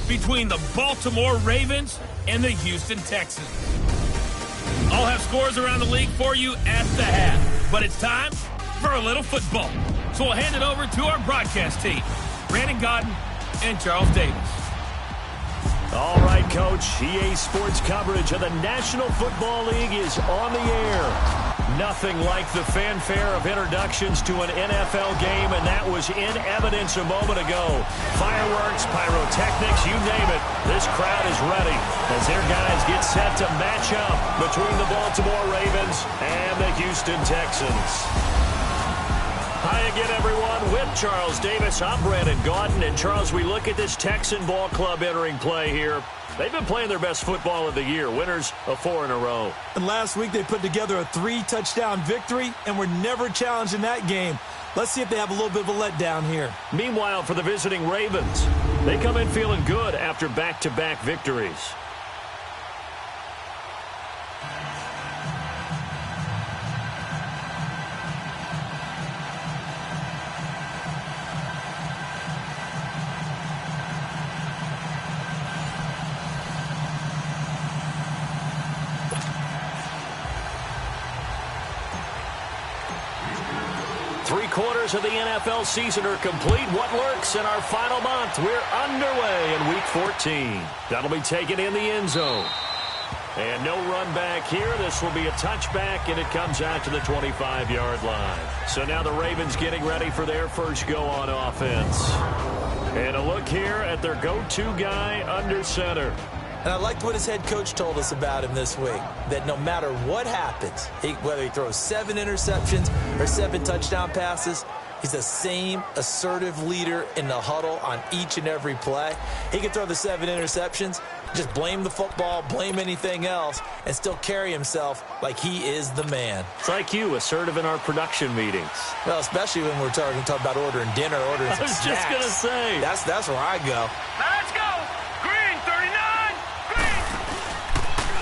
between the Baltimore Ravens and the Houston Texans. I'll have scores around the league for you at the half, but it's time for a little football. So we'll hand it over to our broadcast team, Brandon Godden and Charles Davis. All right, Coach. EA Sports coverage of the National Football League is on the air. Nothing like the fanfare of introductions to an NFL game, and that was in evidence a moment ago. Fireworks, pyrotechnics, you name it. This crowd is ready as their guys get set to match up between the Baltimore Ravens and the Houston Texans. Hi again, everyone. With Charles Davis, I'm Brandon Gaudin. And, Charles, we look at this Texan ball club entering play here. They've been playing their best football of the year, winners of 4 in a row. And last week they put together a 3-touchdown victory, and were never challenged in that game. Let's see if they have a little bit of a letdown here. Meanwhile, for the visiting Ravens, they come in feeling good after back-to-back victories. Three-quarters of the NFL season are complete. What lurks in our final month? We're underway in Week 14. That'll be taken in the end zone. And no run back here. This will be a touchback, and it comes out to the 25-yard line. So now the Ravens getting ready for their first go on offense. And a look here at their go-to guy under center. And I liked what his head coach told us about him this week, that no matter what happens, whether he throws 7 interceptions or 7 touchdown passes, he's the same assertive leader in the huddle on each and every play. He can throw the 7 interceptions, just blame the football, blame anything else, and still carry himself like he is the man. It's like you, assertive in our production meetings. Well, especially when we're talking about ordering dinner, ordering some snacks. I was just going to say. That's where I go. Let's go! Green, 39!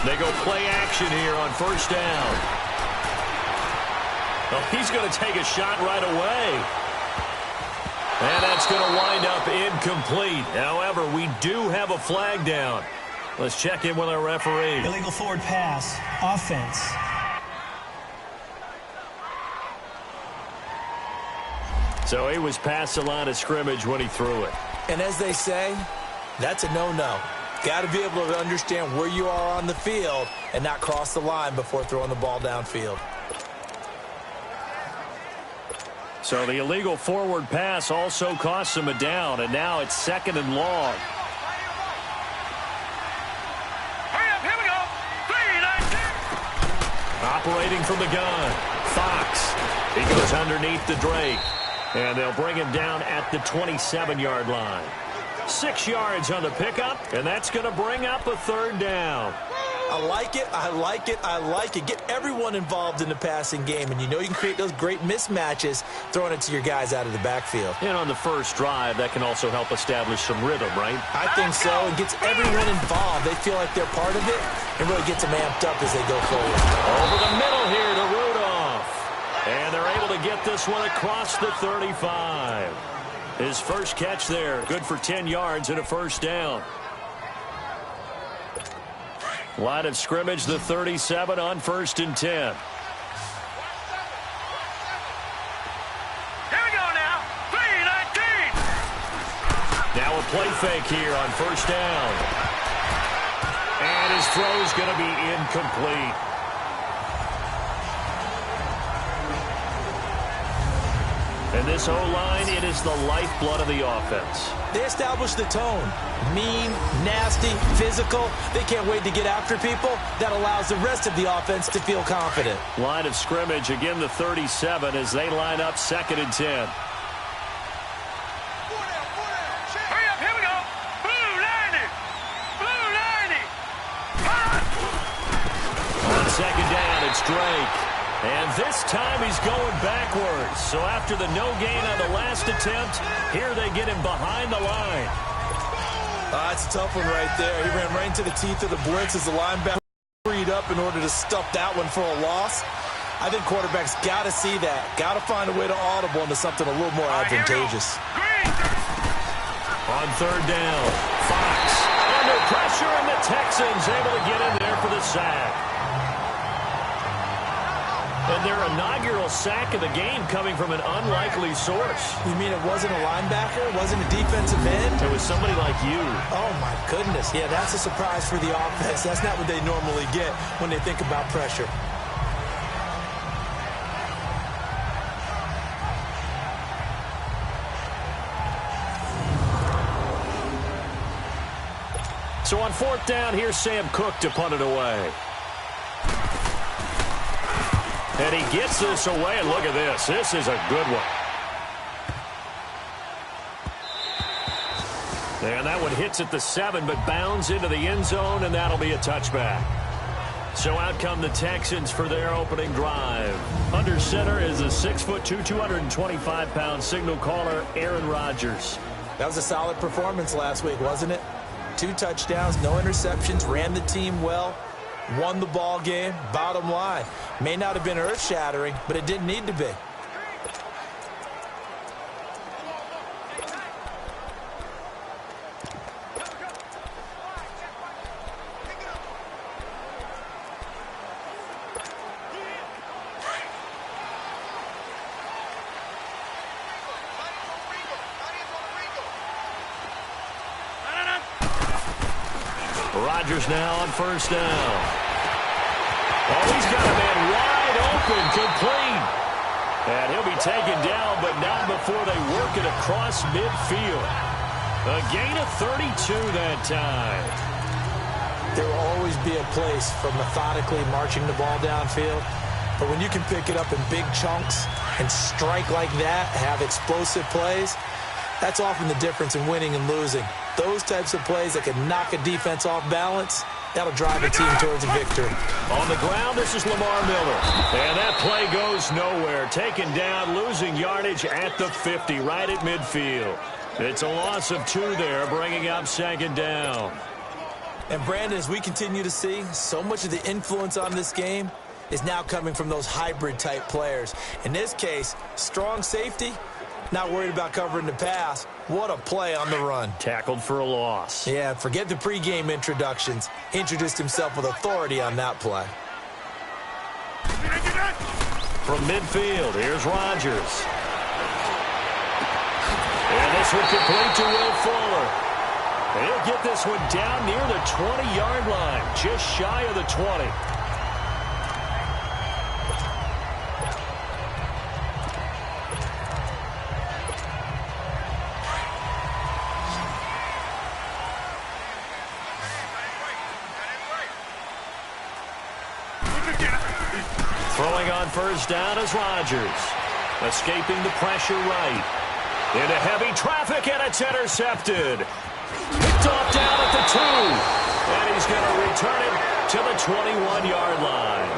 They go play action here on first down. Oh, he's going to take a shot right away. And that's going to wind up incomplete. However, we do have a flag down. Let's check in with our referee. Illegal forward pass. Offense. So he was past the line of scrimmage when he threw it. And as they say, that's a no-no. Got to be able to understand where you are on the field and not cross the line before throwing the ball downfield. So the illegal forward pass also costs him a down, and now it's 2nd and long. Hurry up, here we go! 3-19! Operating from the gun, Fox. He goes underneath the Drake, and they'll bring him down at the 27-yard line. 6 yards on the pickup, and that's going to bring up a 3rd down. I like it, I like it, I like it. Get everyone involved in the passing game, and you know you can create those great mismatches throwing it to your guys out of the backfield. And on the first drive, that can also help establish some rhythm, right? I think so. It gets everyone involved. They feel like they're part of it, and really gets them amped up as they go forward. Over the middle here to Rudolph. And they're able to get this one across the 35. His first catch there, good for 10 yards and a first down. Line of scrimmage, the 37 on 1st and 10. Here we go now. 3-19! Now a play fake here on first down. And his throw is going to be incomplete. And this O-line, it is the lifeblood of the offense. They establish the tone. Mean, nasty, physical. They can't wait to get after people. That allows the rest of the offense to feel confident. Line of scrimmage, again the 37 as they line up 2nd and 10. Hurry up, here we go! Blue 90! Blue 90! On 2nd down, it's Drake. And this time he's going backwards. So after the no gain on the last attempt, here they get him behind the line. That's a tough one right there. He ran right into the teeth of the blitz as the linebacker freed up in order to stuff that one for a loss. I think quarterbacks got to see that. Got to find a way to audible into something a little more advantageous. On 3rd down, Fox. pressure, and the Texans able to get in there for the sack. And their inaugural sack of the game coming from an unlikely source. You mean it wasn't a linebacker? It wasn't a defensive end? It was somebody like you. Oh, my goodness. Yeah, that's a surprise for the offense. That's not what they normally get when they think about pressure. So on fourth down, here's Sam Cook to punt it away. And he gets this away, and look at this. This is a good one. And that one hits at the 7, but bounds into the end zone, and that'll be a touchback. So out come the Texans for their opening drive. Under center is a 6'2", 225-pound signal caller, Aaron Rodgers. That was a solid performance last week, wasn't it? 2 touchdowns, no interceptions, ran the team well, won the ball game. Bottom line, may not have been earth-shattering, but it didn't need to be. Rodgers now on first down. Oh, he's got a man wide open, complete. And he'll be taken down, but not before they work it across midfield. A gain of 32 that time. There will always be a place for methodically marching the ball downfield. But when you can pick it up in big chunks and strike like that, have explosive plays, that's often the difference in winning and losing. Those types of plays that can knock a defense off balance, that'll drive a team towards a victory. On the ground, this is Lamar Miller. And that play goes nowhere. Taken down, losing yardage at the 50, right at midfield. It's a loss of 2 there, bringing up second down. And Brandon, as we continue to see, so much of the influence on this game is now coming from those hybrid-type players. In this case, strong safety, not worried about covering the pass. What a play on the run. Tackled for a loss. Yeah, forget the pregame introductions. He introduced himself with authority on that play. From midfield, here's Rodgers. And this one complete to Will Fuller. And he'll get this one down near the 20-yard line, just shy of the 20. Throwing on first down is Rodgers. Escaping the pressure right. Into heavy traffic, and it's intercepted. Picked off down at the 2. And he's going to return it to the 21-yard line.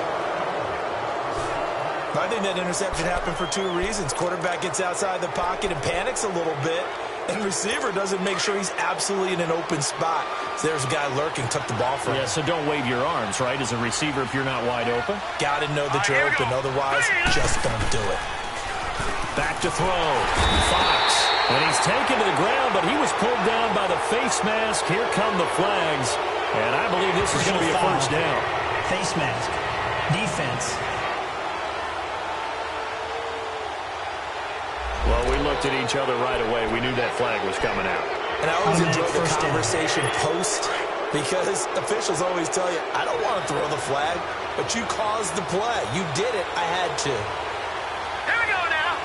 I think that interception happened for 2 reasons. Quarterback gets outside the pocket and panics a little bit. And receiver doesn't make sure he's absolutely in an open spot. So there's a guy lurking, took the ball from him. Yeah, so don't wave your arms, right, as a receiver if you're not wide open? Got to know that you're open. Otherwise, just don't do it. Back to throw. Fox. And he's taken to the ground, but he was pulled down by the face mask. Here come the flags. And I believe this is going to be a first down. Face mask. Defense. Well, we looked at each other right away. We knew that flag was coming out. And I always enjoy the conversation post, because officials always tell you, I don't want to throw the flag, but you caused the play. You did it. I had to. Here we go now.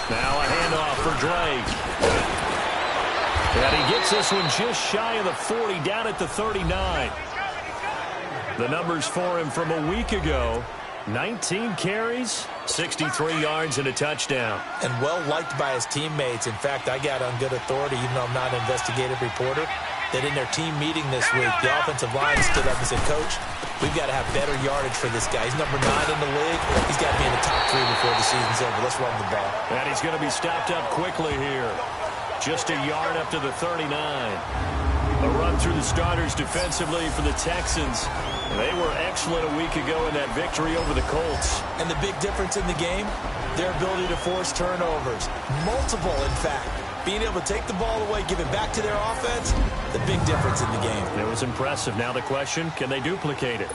Now a handoff for Drake. And he gets this one just shy of the 40, down at the 39. The numbers for him from a week ago. 19 carries, 63 yards, and a touchdown. And well-liked by his teammates. In fact, I got on good authority, even though I'm not an investigative reporter, that in their team meeting this week, the offensive line stood up and said, Coach, we've got to have better yardage for this guy. He's number 9 in the league. He's got to be in the top 3 before the season's over. Let's run the ball. And he's going to be stopped up quickly here. Just a yard up to the 39. A run through the starters defensively for the Texans. They were excellent a week ago in that victory over the Colts. And the big difference in the game, their ability to force turnovers. Multiple, in fact. being able to take the ball away, give it back to their offense, the big difference in the game. It was impressive. Now the question, can they duplicate it?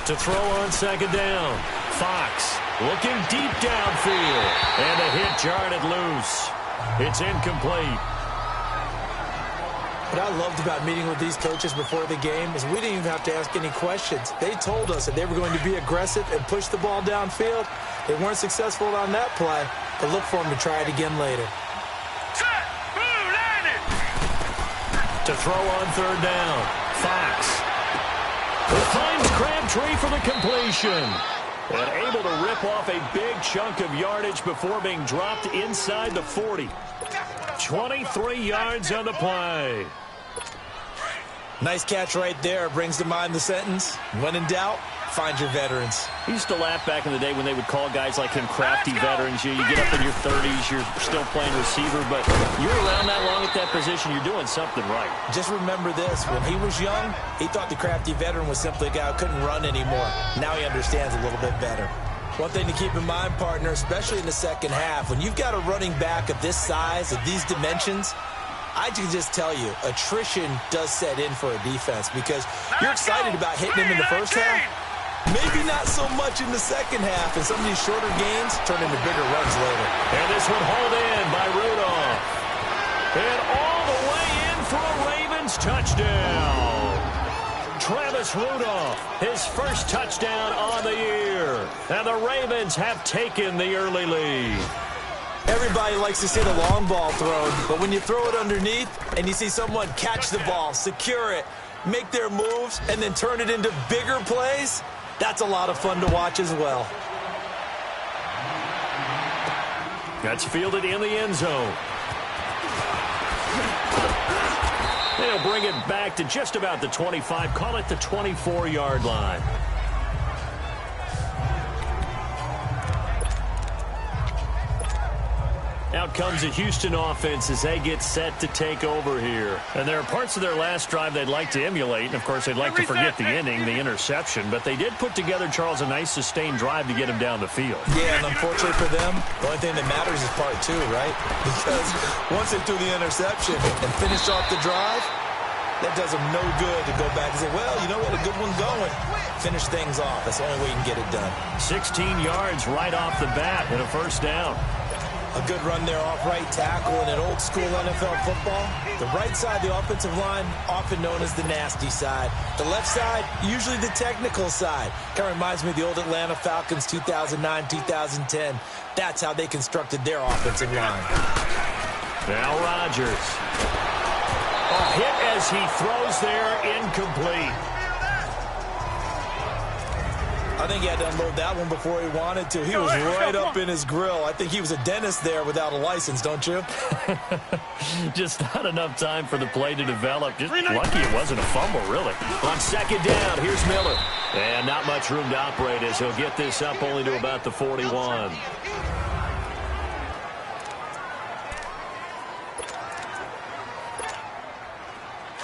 To throw on second down. Fox looking deep downfield. And a hit jarred it loose. It's incomplete. What I loved about meeting with these coaches before the game is we didn't even have to ask any questions. They told us that they were going to be aggressive and push the ball downfield. They weren't successful on that play, but look for them to try it again later. Set, move, landed. To throw on third down. Fox finds Crabtree for the completion. And able to rip off a big chunk of yardage before being dropped inside the 40. 23 yards on the play. Nice catch right there. Brings to mind the sentence, when in doubt, find your veterans. I used to laugh back in the day when they would call guys like him crafty veterans. You get up in your 30s, you're still playing receiver, but you're around that long at that position, you're doing something right. Just remember this. When he was young, he thought the crafty veteran was simply a guy who couldn't run anymore. Now he understands a little bit better. One thing to keep in mind, partner, especially in the second half, when you've got a running back of this size, of these dimensions, I can just tell you, attrition does set in for a defense because you're excited about hitting him in the first half. Maybe not so much in the second half, and some of these shorter gains turn into bigger runs later. And this one hauled in by Rudolph. And all the way in for a Ravens touchdown. Travis Rudolph, his first touchdown on the year. And the Ravens have taken the early lead. Everybody likes to see the long ball thrown, but when you throw it underneath and you see someone catch the ball, secure it, make their moves, and then turn it into bigger plays, that's a lot of fun to watch as well. That's fielded in the end zone. They'll bring it back to just about the 25, call it the 24-yard line. Out comes the Houston offense as they get set to take over here. And there are parts of their last drive they'd like to emulate. And, of course, they'd like to forget the inning, the interception. But they did put together, Charles, a nice sustained drive to get him down the field. Yeah, and unfortunately for them, the only thing that matters is part two, right? Because once they threw the interception and finished off the drive, that does them no good to go back and say, well, you know what, a good one going. Finish things off. That's the only way you can get it done. 16 yards right off the bat and a first down. A good run there off right tackle in an old-school NFL football. The right side, the offensive line, often known as the nasty side. The left side, usually the technical side. Kind of reminds me of the old Atlanta Falcons 2009, 2010. That's how they constructed their offensive line. Now Rodgers. A hit as he throws there, incomplete. I think he had to unload that one before he wanted to. He was right up in his grill. I think he was a dentist there without a license, don't you? Just not enough time for the play to develop. Just lucky it wasn't a fumble, really. On second down, here's Miller. And not much room to operate as he'll get this up only to about the 41.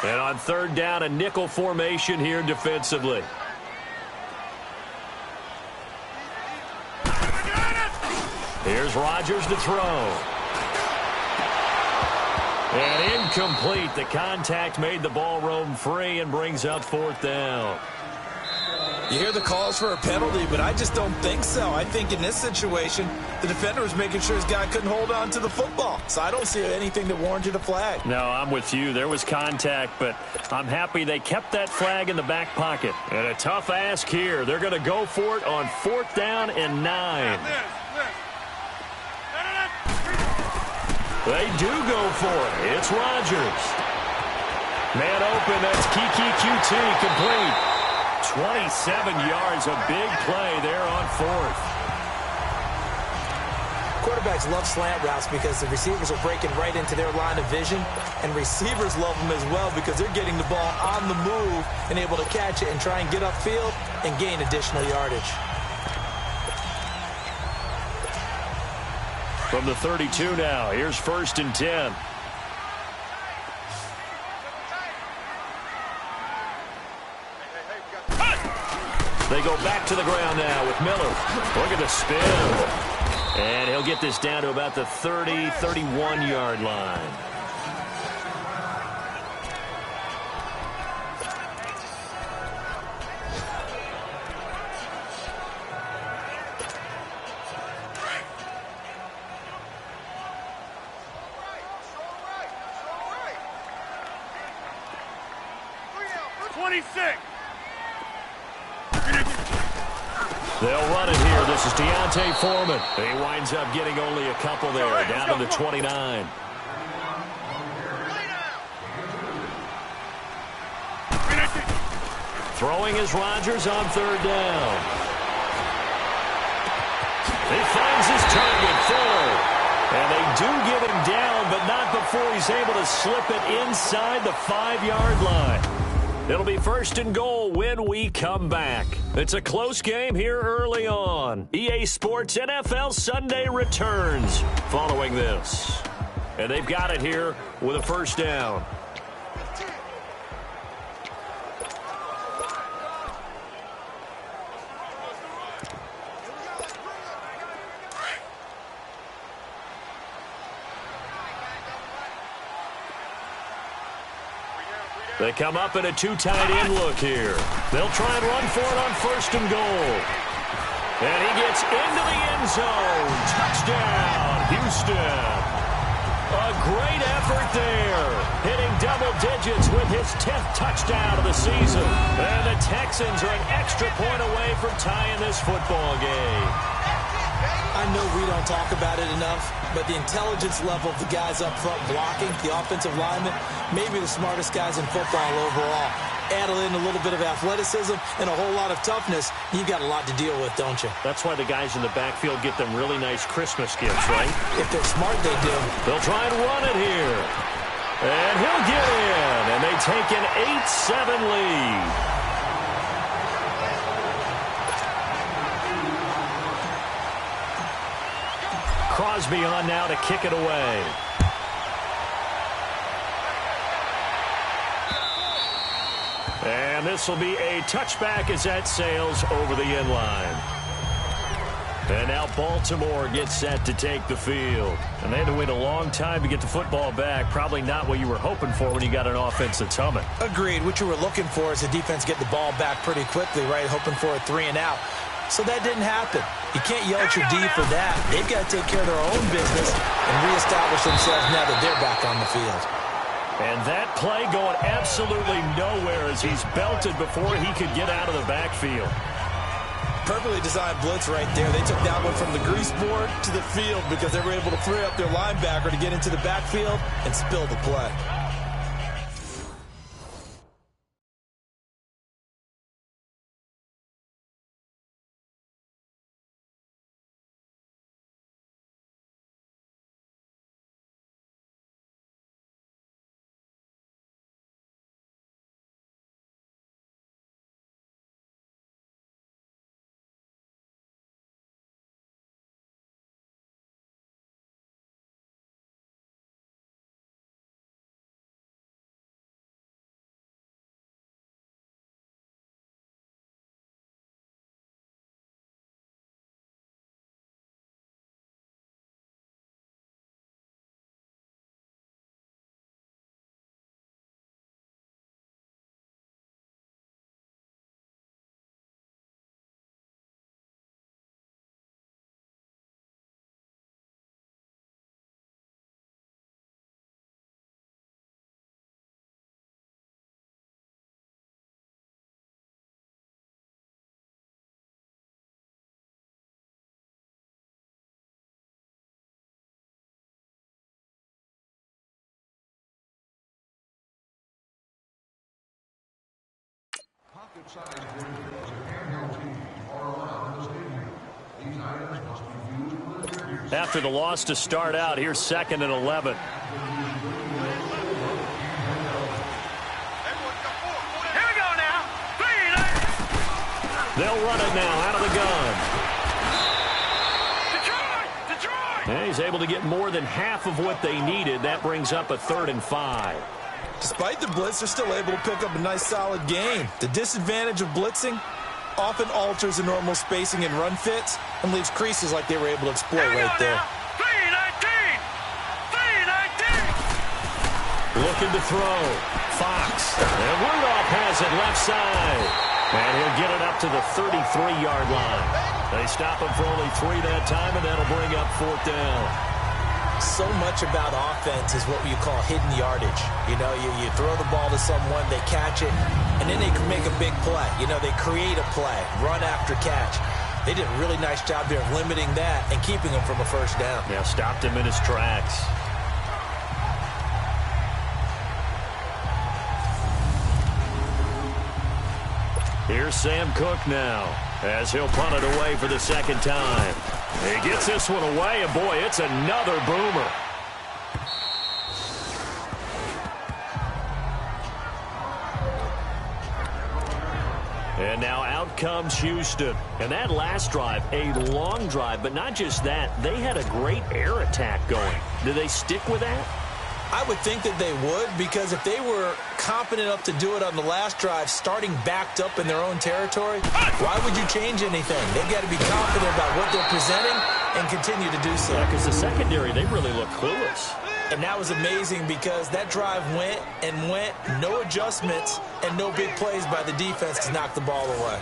And on third down, a nickel formation here defensively. Here's Rodgers to throw. And incomplete. The contact made the ball roam free and brings up fourth down. You hear the calls for a penalty, but I just don't think so. I think in this situation, the defender was making sure his guy couldn't hold on to the football. So I don't see anything that warranted a flag. No, I'm with you. There was contact, but I'm happy they kept that flag in the back pocket. And a tough ask here. They're going to go for it on fourth down and 9. They do go for it. It's Rodgers. Man open, that's Kiki QT complete. 27 yards, a big play there on fourth. Quarterbacks love slant routes because the receivers are breaking right into their line of vision, and receivers love them as well because they're getting the ball on the move and able to catch it and try and get upfield and gain additional yardage. From the 32 now, here's first and 10. They go back to the ground now with Miller. Look at the spin. And he'll get this down to about the 30, 31-yard line. They'll run it here. This is Deontay Foreman. He winds up getting only a couple there, down to the 29. Throwing is Rodgers on third down. He finds his target, Fuller. And they do get him down, but not before he's able to slip it inside the 5-yard line. It'll be first and goal when we come back. It's a close game here early on. EA Sports NFL Sunday returns following this. And they've got it here with a first down. They come up in a two-tight end look here. They'll try and run for it on first and goal. And he gets into the end zone. Touchdown, Houston. A great effort there. Hitting double digits with his 10th touchdown of the season. And the Texans are an extra point away from tying this football game. I know we don't talk about it enough, but the intelligence level of the guys up front blocking, the offensive linemen, maybe the smartest guys in football overall. Add in a little bit of athleticism and a whole lot of toughness, you've got a lot to deal with, don't you? That's why the guys in the backfield get them really nice Christmas gifts, right? If they're smart, they do. They'll try and run it here. And he'll get in, and they take an 8-7 lead. Crosby on now to kick it away. And this will be a touchback as that sails over the end line. And now Baltimore gets set to take the field. And they had to wait a long time to get the football back. Probably not what you were hoping for when you got an offense that's humming. Agreed. What you were looking for is the defense get the ball back pretty quickly, right? Hoping for a 3 and out. So that didn't happen. You can't yell at your D for that. They've got to take care of their own business and reestablish themselves now that they're back on the field. And that play going absolutely nowhere as he's belted before he could get out of the backfield. Perfectly designed blitz right there. They took that one from the grease board to the field because they were able to free up their linebacker to get into the backfield and spill the play. After the loss to start out, here's 2nd and 11. Here we go now. 3. They'll run it now out of the gun. Detroit! And he's able to get more than half of what they needed. That brings up a 3rd and 5. Despite the blitz, they're still able to pick up a nice solid gain. The disadvantage of blitzing, often alters the normal spacing and run fits and leaves creases like they were able to exploit right there. 319! Looking to throw. Fox. And Rudolph has it left side. And he'll get it up to the 33-yard line. They stop him for only 3 that time, and that'll bring up 4th down. So much about offense is what you call hidden yardage. You know, you throw the ball to someone, they catch it, and then they can make a big play. You know, they create a play, run after catch. They did a really nice job there of limiting that and keeping him from a first down. Yeah, stopped him in his tracks. Here's Sam Cook now, as he'll punt it away for the second time. He gets this one away, and boy, it's another boomer. And now out comes Houston. And that last drive, a long drive, but not just that. They had a great air attack going. Do they stick with that? I would think that they would, because if they were competent enough to do it on the last drive, starting backed up in their own territory, why would you change anything? They've got to be confident about what they're presenting and continue to do so. Yeah, because the secondary, they really look clueless. And that was amazing because that drive went and went, no adjustments and no big plays by the defense to knock the ball away.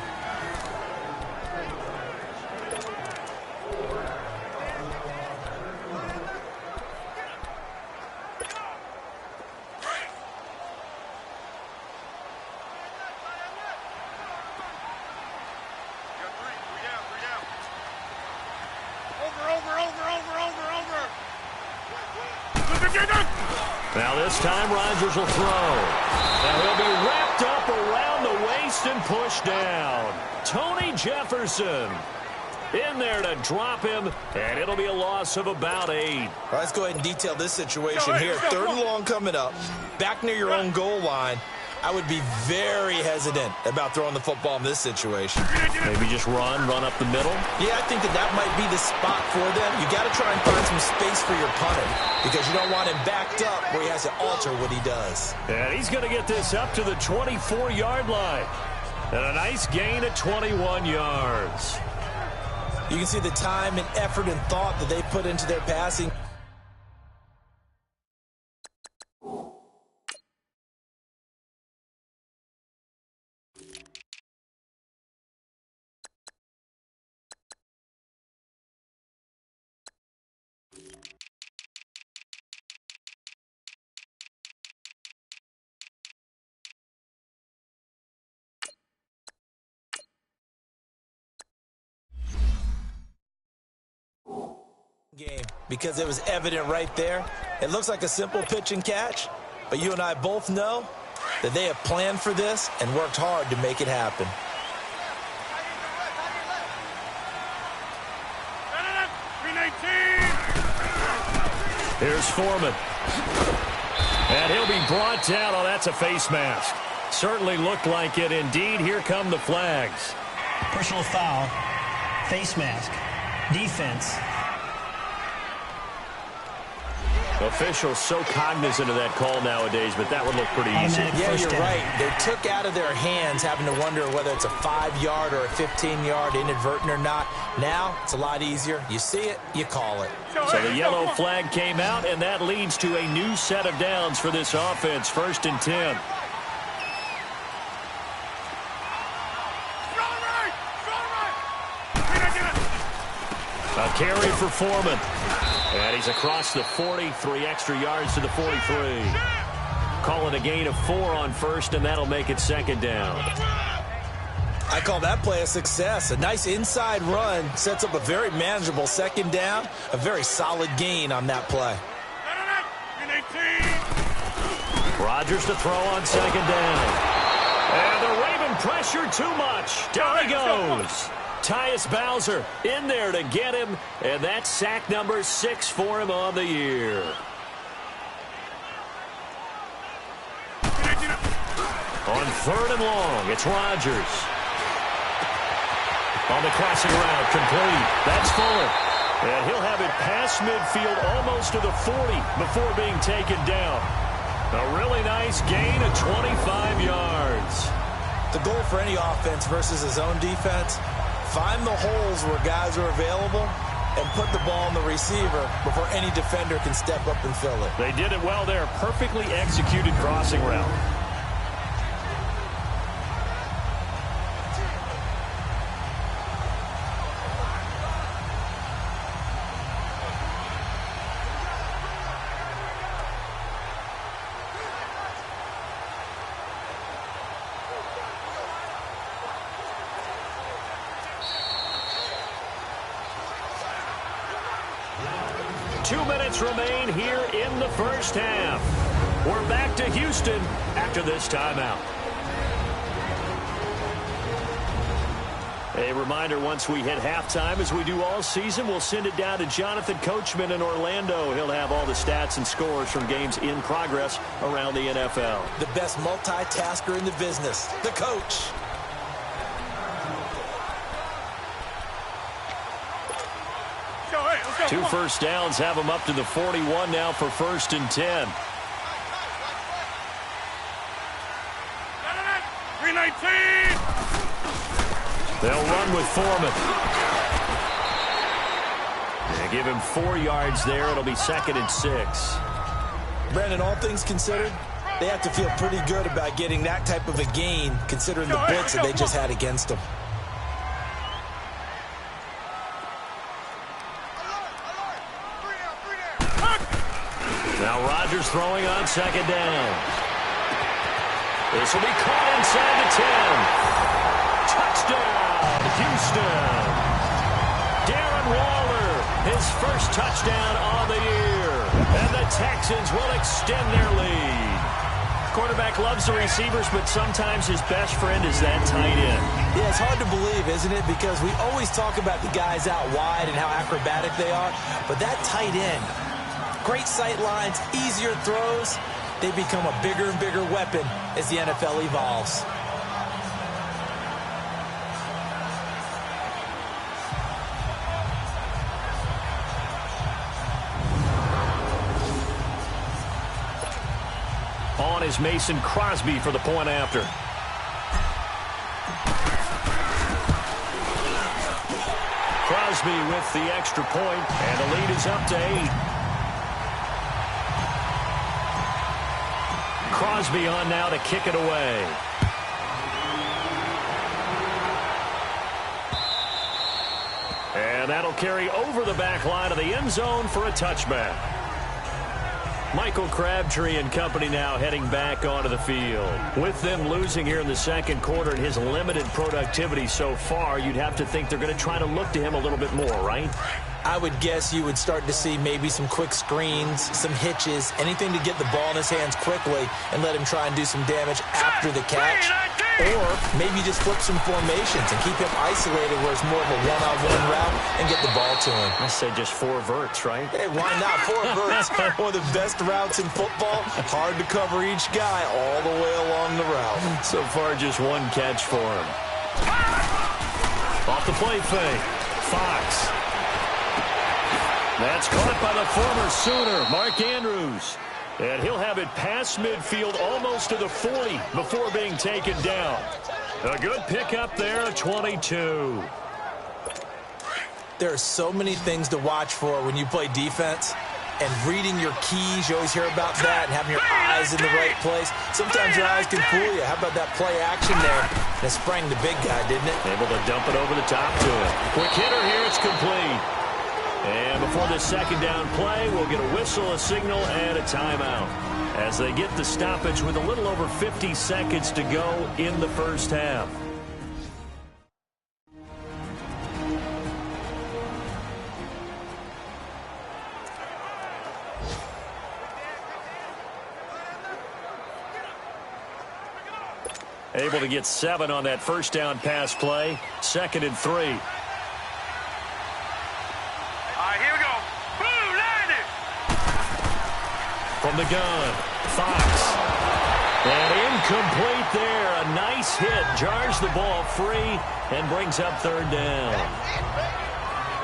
Now this time Rodgers will throw. Now he'll be wrapped up around the waist and pushed down. Tony Jefferson in there to drop him, and it'll be a loss of about 8. All right, let's go ahead and detail this situation here. 3rd and long coming up, back near your own goal line. I would be very hesitant about throwing the football in this situation. Maybe just run up the middle? Yeah, I think that might be the spot for them. You got to try and find some space for your punter because you don't want him backed up where he has to alter what he does. And he's going to get this up to the 24-yard line. And a nice gain at 21 yards. You can see the time and effort and thought that they put into their passing. Game because it was evident right there. It looks like a simple pitch and catch, but you and I both know that they have planned for this and worked hard to make it happen. Here's Foreman. And he'll be brought down. Oh, that's a face mask. Certainly looked like it. Indeed, here come the flags. Personal foul, face mask, defense. Officials so cognizant of that call nowadays, but that would look pretty easy. Yeah, you're right. They took out of their hands having to wonder whether it's a 5-yard or a 15-yard, inadvertent or not. Now, it's a lot easier. You see it, you call it. So the yellow flag came out, and that leads to a new set of downs for this offense. 1st and 10. A carry for Foreman. And he's across the 40, 3 extra yards to the 43. Calling a gain of 4 on 1st, and that'll make it 2nd down. I call that play a success. A nice inside run sets up a very manageable 2nd down. A very solid gain on that play. Rodgers to throw on 2nd down. And the Raven pressure too much. Down he goes. Tyus Bowser in there to get him, and that's sack number 6 for him on the year. On 3rd and long, it's Rodgers. On the crossing route, complete. That's Fuller. And he'll have it past midfield almost to the 40 before being taken down. A really nice gain of 25 yards. The goal for any offense versus his own defense, find the holes where guys are available and put the ball on the receiver before any defender can step up and fill it. They did it well there. Perfectly executed crossing route. Remain here in the first half. We're back to Houston after this timeout. A reminder, once we hit halftime, as we do all season, we'll send it down to Jonathan Coachman in Orlando. He'll have all the stats and scores from games in progress around the NFL. The best multitasker in the business, the coach. Two first downs have them up to the 41 now for 1st and 10. 319. They'll run with Foreman. They give him 4 yards there. It'll be 2nd and 6. Brandon, all things considered, they have to feel pretty good about getting that type of a gain considering the blitz that they just had against them. Now Rodgers throwing on 2nd down. This will be caught inside the 10. Touchdown, Houston. Darren Waller, his first touchdown on the year. And the Texans will extend their lead. Quarterback loves the receivers, but sometimes his best friend is that tight end. Yeah, it's hard to believe, isn't it? Because we always talk about the guys out wide and how acrobatic they are. But that tight end, great sight lines, easier throws. They become a bigger and bigger weapon as the NFL evolves. On is Mason Crosby for the point after. Crosby with the extra point, and the lead is up to 8. Crosby on now to kick it away. And that'll carry over the back line of the end zone for a touchback. Michael Crabtree and company now heading back onto the field. With them losing here in the second quarter and his limited productivity so far, you'd have to think they're going to try to look to him a little bit more, right? I would guess you would start to see maybe some quick screens, some hitches, anything to get the ball in his hands quickly and let him try and do some damage after the catch. Or maybe just flip some formations and keep him isolated where it's more of a one-on-one route and get the ball to him. I said just 4 verts, right? Hey, why not? 4 verts, one of the best routes in football. Hard to cover each guy all the way along the route. So far, just 1 catch for him. Off the play fake. Fox. That's caught by the former Sooner, Mark Andrews. And he'll have it past midfield almost to the 40 before being taken down. A good pickup there at 22. There are so many things to watch for when you play defense. And reading your keys, you always hear about that, and having your eyes in the right place. Sometimes your eyes can fool you. How about that play action there? That sprang the big guy, didn't it? Able to dump it over the top to him. Quick hitter here, it's complete. And before the second down play, we'll get a whistle, a signal, and a timeout as they get the stoppage with a little over 50 seconds to go in the first half. Able to get 7 on that first down pass play. 2nd and 3. All right, here we go. Boom, landed. From the gun, Fox. And incomplete there. A nice hit. Jars the ball free and brings up 3rd down.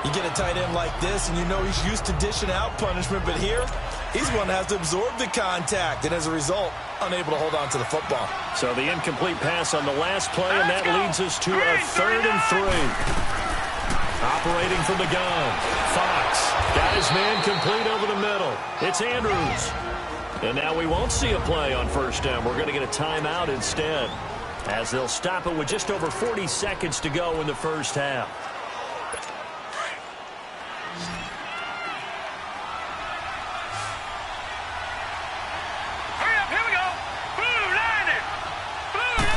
You get a tight end like this, and you know he's used to dishing out punishment, but here, he's one that has to absorb the contact, and as a result, unable to hold on to the football. So the incomplete pass on the last play, and that leads us to a 3rd and 3. Operating from the gun, Fox got his man complete over the middle. It's Andrews. And now we won't see a play on 1st down. We're going to get a timeout instead, as they'll stop it with just over 40 seconds to go in the 1st half. Hurry up, here we go. Blue line it. Blue.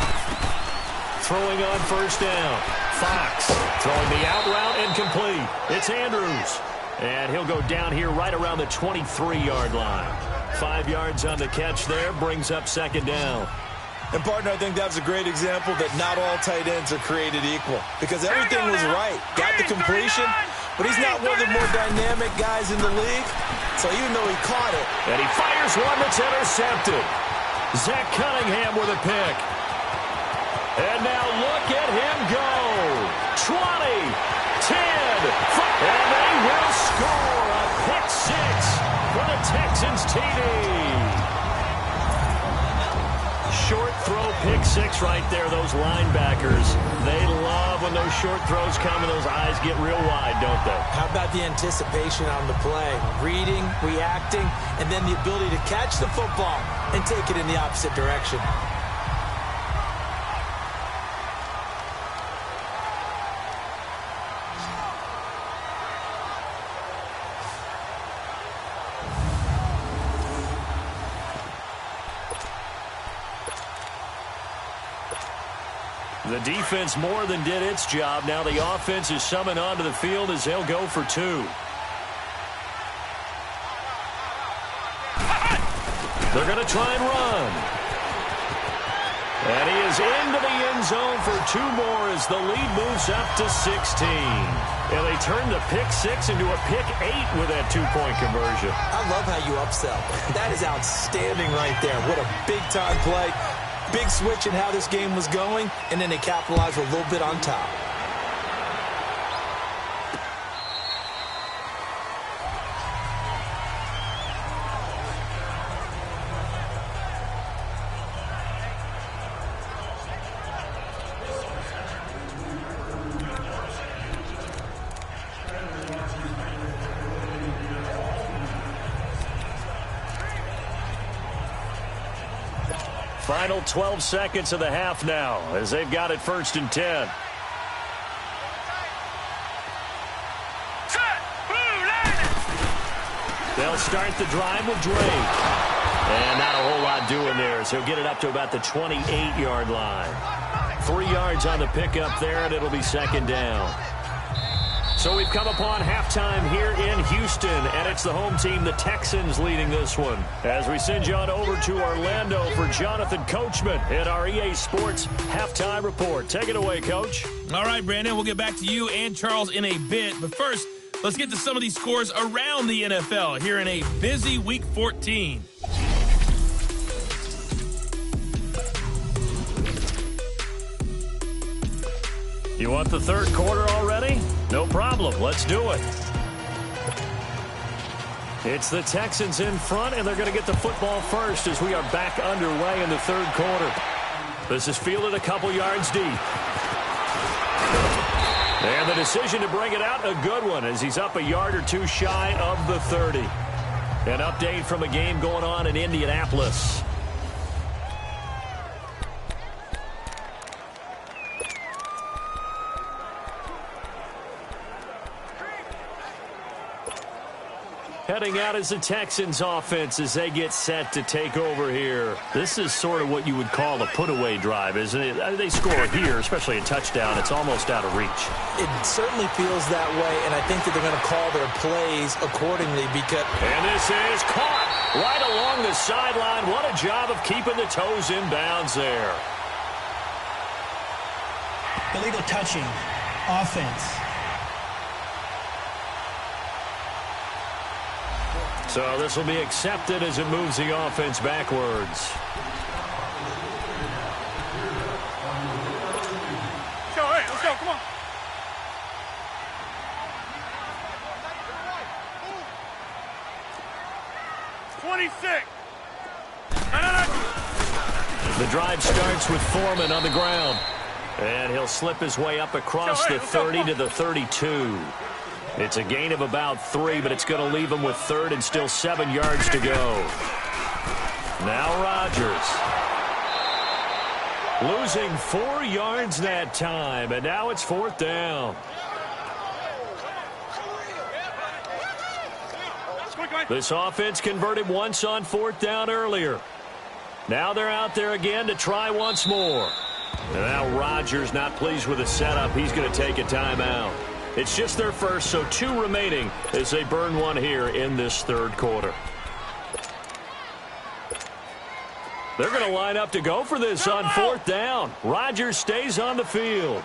Throwing on 1st down. Fox throwing the out route incomplete. It's Andrews. And he'll go down here right around the 23-yard line. 5 yards on the catch there, brings up 2nd down. And, partner, I think that was a great example that not all tight ends are created equal, because everything was right. Got the completion, but he's not one of the more dynamic guys in the league. So even though he caught it. And he fires one that's intercepted. Zach Cunningham with a pick. And now look at him go. 20, 10, 5, and they will score a pick 6 for the Texans TD. Short throw pick 6 right there. Those linebackers, they love when those short throws come and those eyes get real wide, don't they? How about the anticipation on the play? Reading, reacting, and then the ability to catch the football and take it in the opposite direction. The defense more than did its job. Now the offense is summoned onto the field as they'll go for 2. They're going to try and run. And he is into the end zone for 2 more as the lead moves up to 16. And they turn the pick 6 into a pick 8 with that 2-point conversion. I love how you upsell. That is outstanding right there. What a big-time play. Big switch in how this game was going, and then they capitalized a little bit on top. Final 12 seconds of the half now as they've got it 1st and 10. They'll start the drive with Drake. And not a whole lot doing there, so he'll get it up to about the 28-yard line. 3 yards on the pickup there, and it'll be 2nd down. So we've come upon halftime here in Houston, and it's the home team, the Texans, leading this one. As we send you on over to Orlando for Jonathan Coachman in our EA Sports Halftime Report. Take it away, Coach. All right, Brandon, we'll get back to you and Charles in a bit. But first, let's get to some of these scores around the NFL here in a busy Week 14. You want the 3rd quarter already? No problem. Let's do it. It's the Texans in front, and they're going to get the football first as we are back underway in the 3rd quarter. This is fielded a couple yards deep. And the decision to bring it out, a good one, as he's up a yard or 2 shy of the 30. An update from a game going on in Indianapolis. Heading out is the Texans offense as they get set to take over here. This is sort of what you would call a put-away drive, isn't it? They score here, especially a touchdown. It's almost out of reach. It certainly feels that way, and I think that they're going to call their plays accordingly because... And this is caught right along the sideline. What a job of keeping the toes in bounds there. Illegal touching. Offense. So this will be accepted as it moves the offense backwards. Go, hey, let's go, come on. No. The drive starts with Foreman on the ground. And he'll slip his way up across the 30 to the 32. It's a gain of about 3, but it's going to leave him with third and still 7 yards to go. Now Rodgers. Losing 4 yards that time, and now it's 4th down. This offense converted once on 4th down earlier. Now they're out there again to try once more. And now Rodgers not pleased with the setup. He's going to take a timeout. It's just their first, so 2 remaining as they burn one here in this 3rd quarter. They're going to line up to go for this on 4th down. Rodgers stays on the field.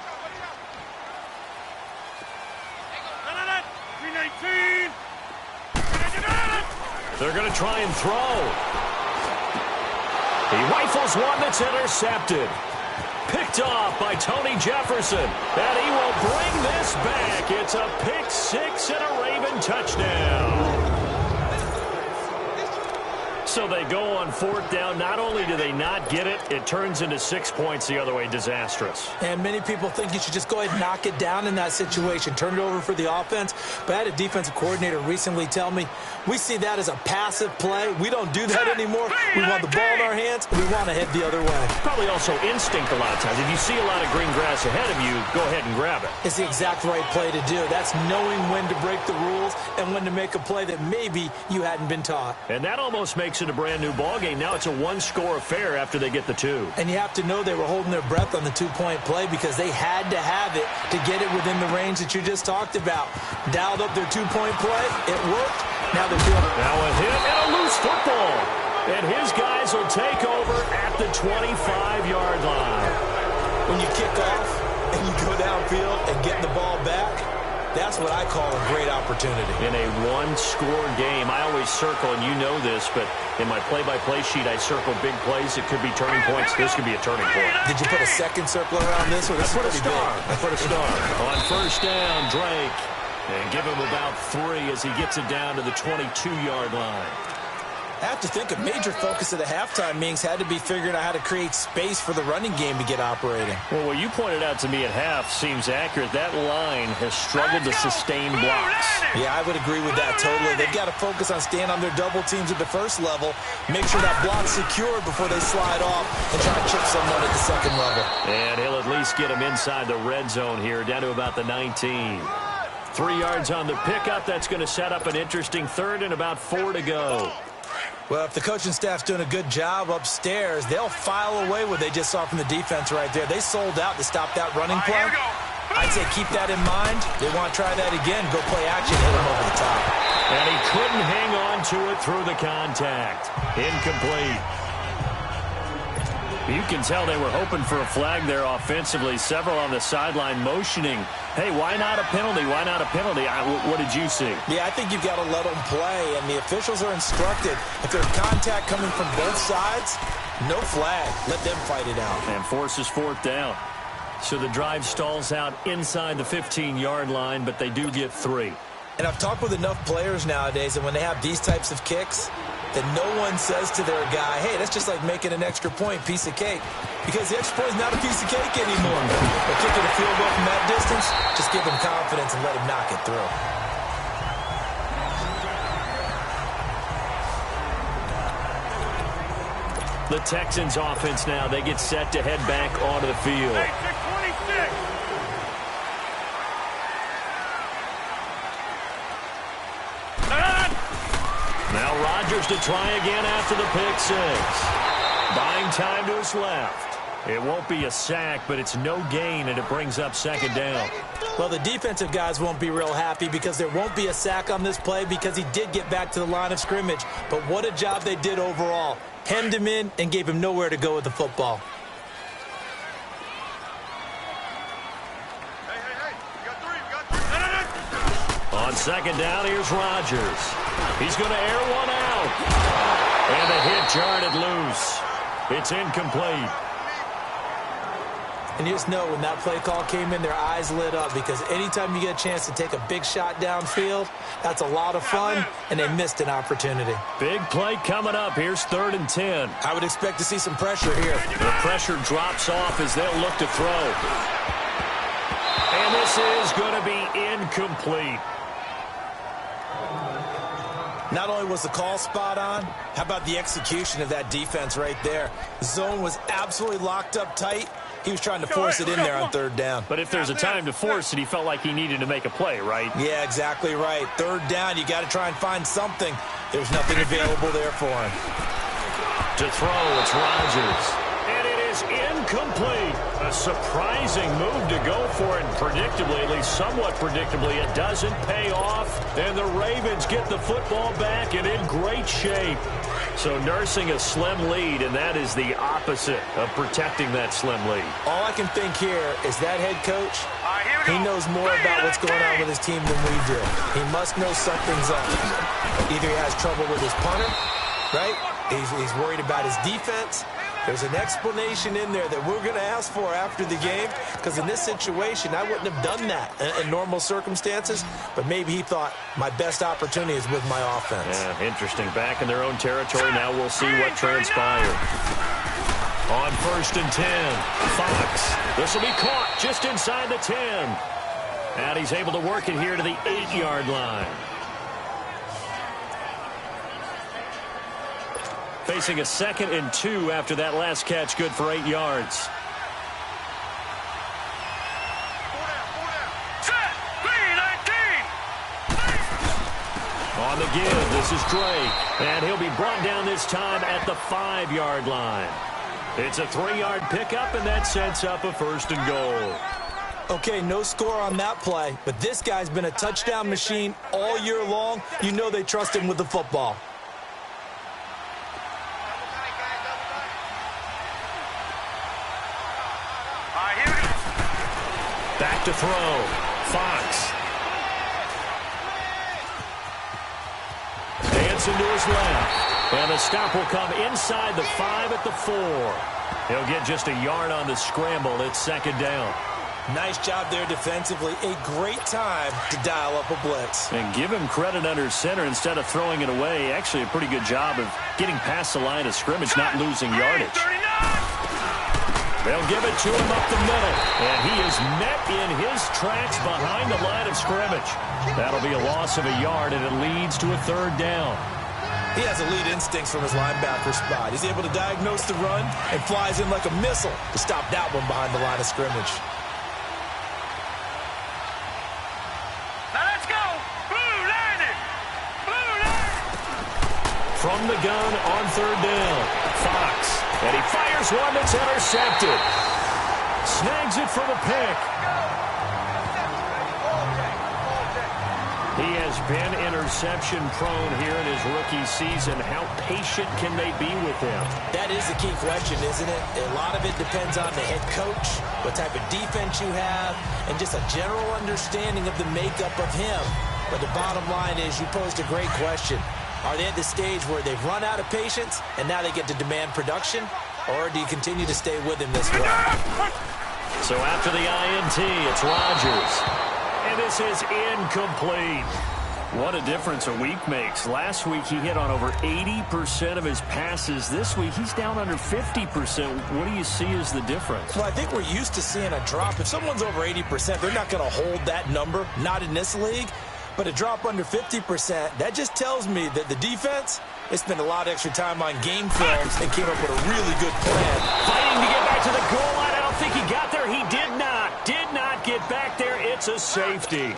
319. They're going to try and throw. He rifles one that's intercepted. Picked off by Tony Jefferson. And he will bring this back. It's a pick 6 and a Raven touchdown. So they go on 4th down. Not only do they not get it, it turns into 6 points the other way. Disastrous. And many people think you should just go ahead and knock it down in that situation. Turn it over for the offense. But I had a defensive coordinator recently tell me, we see that as a passive play. We don't do that anymore. We want the ball in our hands, and we want to head the other way. Probably also instinct a lot of times. If you see a lot of green grass ahead of you, go ahead and grab it. It's the exact right play to do. That's knowing when to break the rules and when to make a play that maybe you hadn't been taught. And that almost makes it a brand new ball game. Now it's a 1-score affair after they get the 2. And you have to know they were holding their breath on the 2-point play because they had to have it to get it within the range that you just talked about. Dialed up their 2-point play. It worked. Now they're doing it. Now a hit and a loose football. And his guys will take over at the 25-yard line. When you kick off and you go downfield and get the ball back, that's what I call a great opportunity. In a 1-score game, I always circle, and you know this, but in my play-by-play sheet, I circle big plays. It could be turning points. This could be a turning point. Did you put a second circle around this? Or this I put a star. Big? I put a star. On 1st down, Drake. And give him about 3 as he gets it down to the 22-yard line. I have to think a major focus of the halftime meetings had to be figuring out how to create space for the running game to get operating. Well, what you pointed out to me at half seems accurate. That line has struggled to sustain blocks. Yeah, I would agree with that totally. They've got to focus on staying on their double teams at the first level, make sure that block's secured before they slide off and try to chip someone at the second level. And he'll at least get him inside the red zone here, down to about the 19. 3 yards on the pickup. That's going to set up an interesting 3rd and about 4 to go. Well, if the coaching staff's doing a good job upstairs, they'll file away what they just saw from the defense right there. They sold out to stop that running play. I'd say keep that in mind. They want to try that again. Go play action, hit them over the top. And he couldn't hang on to it through the contact. Incomplete. You can tell they were hoping for a flag there offensively. Several on the sideline motioning. Hey, why not a penalty? Why not a penalty? What did you see? Yeah, I think you've got to let them play, and the officials are instructed. If there's contact coming from both sides, no flag. Let them fight it out. And forces 4th down. So the drive stalls out inside the 15-yard line, but they do get 3. And I've talked with enough players nowadays, and when they have these types of kicks, that no one says to their guy, hey, that's just like making an extra point, piece of cake. Because the extra point is not a piece of cake anymore. But kicking a field goal from that distance, just give him confidence and let him knock it through. The Texans offense now, they get set to head back onto the field. 26. Now Rodgers to try again after the pick 6. Buying time to his left. It won't be a sack, but it's no gain, and it brings up 2nd down. Well, the defensive guys won't be real happy because there won't be a sack on this play because he did get back to the line of scrimmage. But what a job they did overall. Hemmed him in and gave him nowhere to go with the football. On 2nd down, here's Rodgers. He's going to air one out. And the hit jarred it loose. It's incomplete. And you just know when that play call came in, their eyes lit up, because anytime you get a chance to take a big shot downfield, that's a lot of fun, and they missed an opportunity. Big play coming up. Here's 3rd and 10. I would expect to see some pressure here. The pressure drops off as they'll look to throw. And this is going to be incomplete. Not only was the call spot on, how about the execution of that defense right there? The zone was absolutely locked up tight. He was trying to force it in there on 3rd down. But if there's a time to force it, he felt like he needed to make a play, right? Yeah, exactly right. 3rd down, you got to try and find something. There's nothing available there for him. To throw, it's Rodgers. And it is incomplete. A surprising move to go for it. Predictably, at least somewhat predictably, it doesn't pay off. And the Ravens get the football back and in great shape. So nursing a slim lead, and that is the opposite of protecting that slim lead. All I can think here is that head coach, he knows more about what's going on with his team than we do. He must know something's up. Either he has trouble with his punter, right? He's worried about his defense. There's an explanation in there that we're going to ask for after the game, because in this situation, I wouldn't have done that in normal circumstances, but maybe he thought my best opportunity is with my offense. Yeah, interesting. Back in their own territory. Now we'll see what transpired. On 1st and 10, Fox. This will be caught just inside the 10. And he's able to work it here to the 8-yard line. Facing a 2nd and 2 after that last catch, good for 8 yards. On the give, this is Drake. And he'll be brought down this time at the 5-yard line. It's a 3-yard pickup, and that sets up a 1st and goal. Okay, no score on that play, but this guy's been a touchdown machine all year long. You know they trust him with the football. Back to throw. Fox. Dancing to his left. And the stop will come inside the 5 at the 4. He'll get just a yard on the scramble. It's 2nd down. Nice job there defensively. A great time to dial up a blitz. And give him credit under center instead of throwing it away. Actually a pretty good job of getting past the line of scrimmage, not losing yardage. They'll give it to him up the middle. And he is met in his tracks behind the line of scrimmage. That'll be a loss of a yard, and it leads to a 3rd down. He has elite instincts from his linebacker spot. He's able to diagnose the run and flies in like a missile to stop that one behind the line of scrimmage. Now let's go. Blue landing. Blue landing. From the gun on 3rd down, Fox. And he fires one that's intercepted. Snags it for the pick. He has been interception prone here in his rookie season. How patient can they be with him? That is the key question, isn't it? A lot of it depends on the head coach, what type of defense you have, and just a general understanding of the makeup of him. But the bottom line is you posed a great question. Are they at the stage where they've run out of patience and now they get to demand production? Or do you continue to stay with him this way? So after the INT, it's Rodgers. And this is incomplete. What a difference a week makes. Last week he hit on over 80% of his passes. This week he's down under 50%. What do you see as the difference? Well, I think we're used to seeing a drop. If someone's over 80%, they're not going to hold that number. Not in this league. But a drop under 50%, that just tells me that the defense, they spent a lot of extra time on game films and came up with a really good plan. Fighting to get back to the goal line. I don't think he got there. He did not get back there. It's a safety.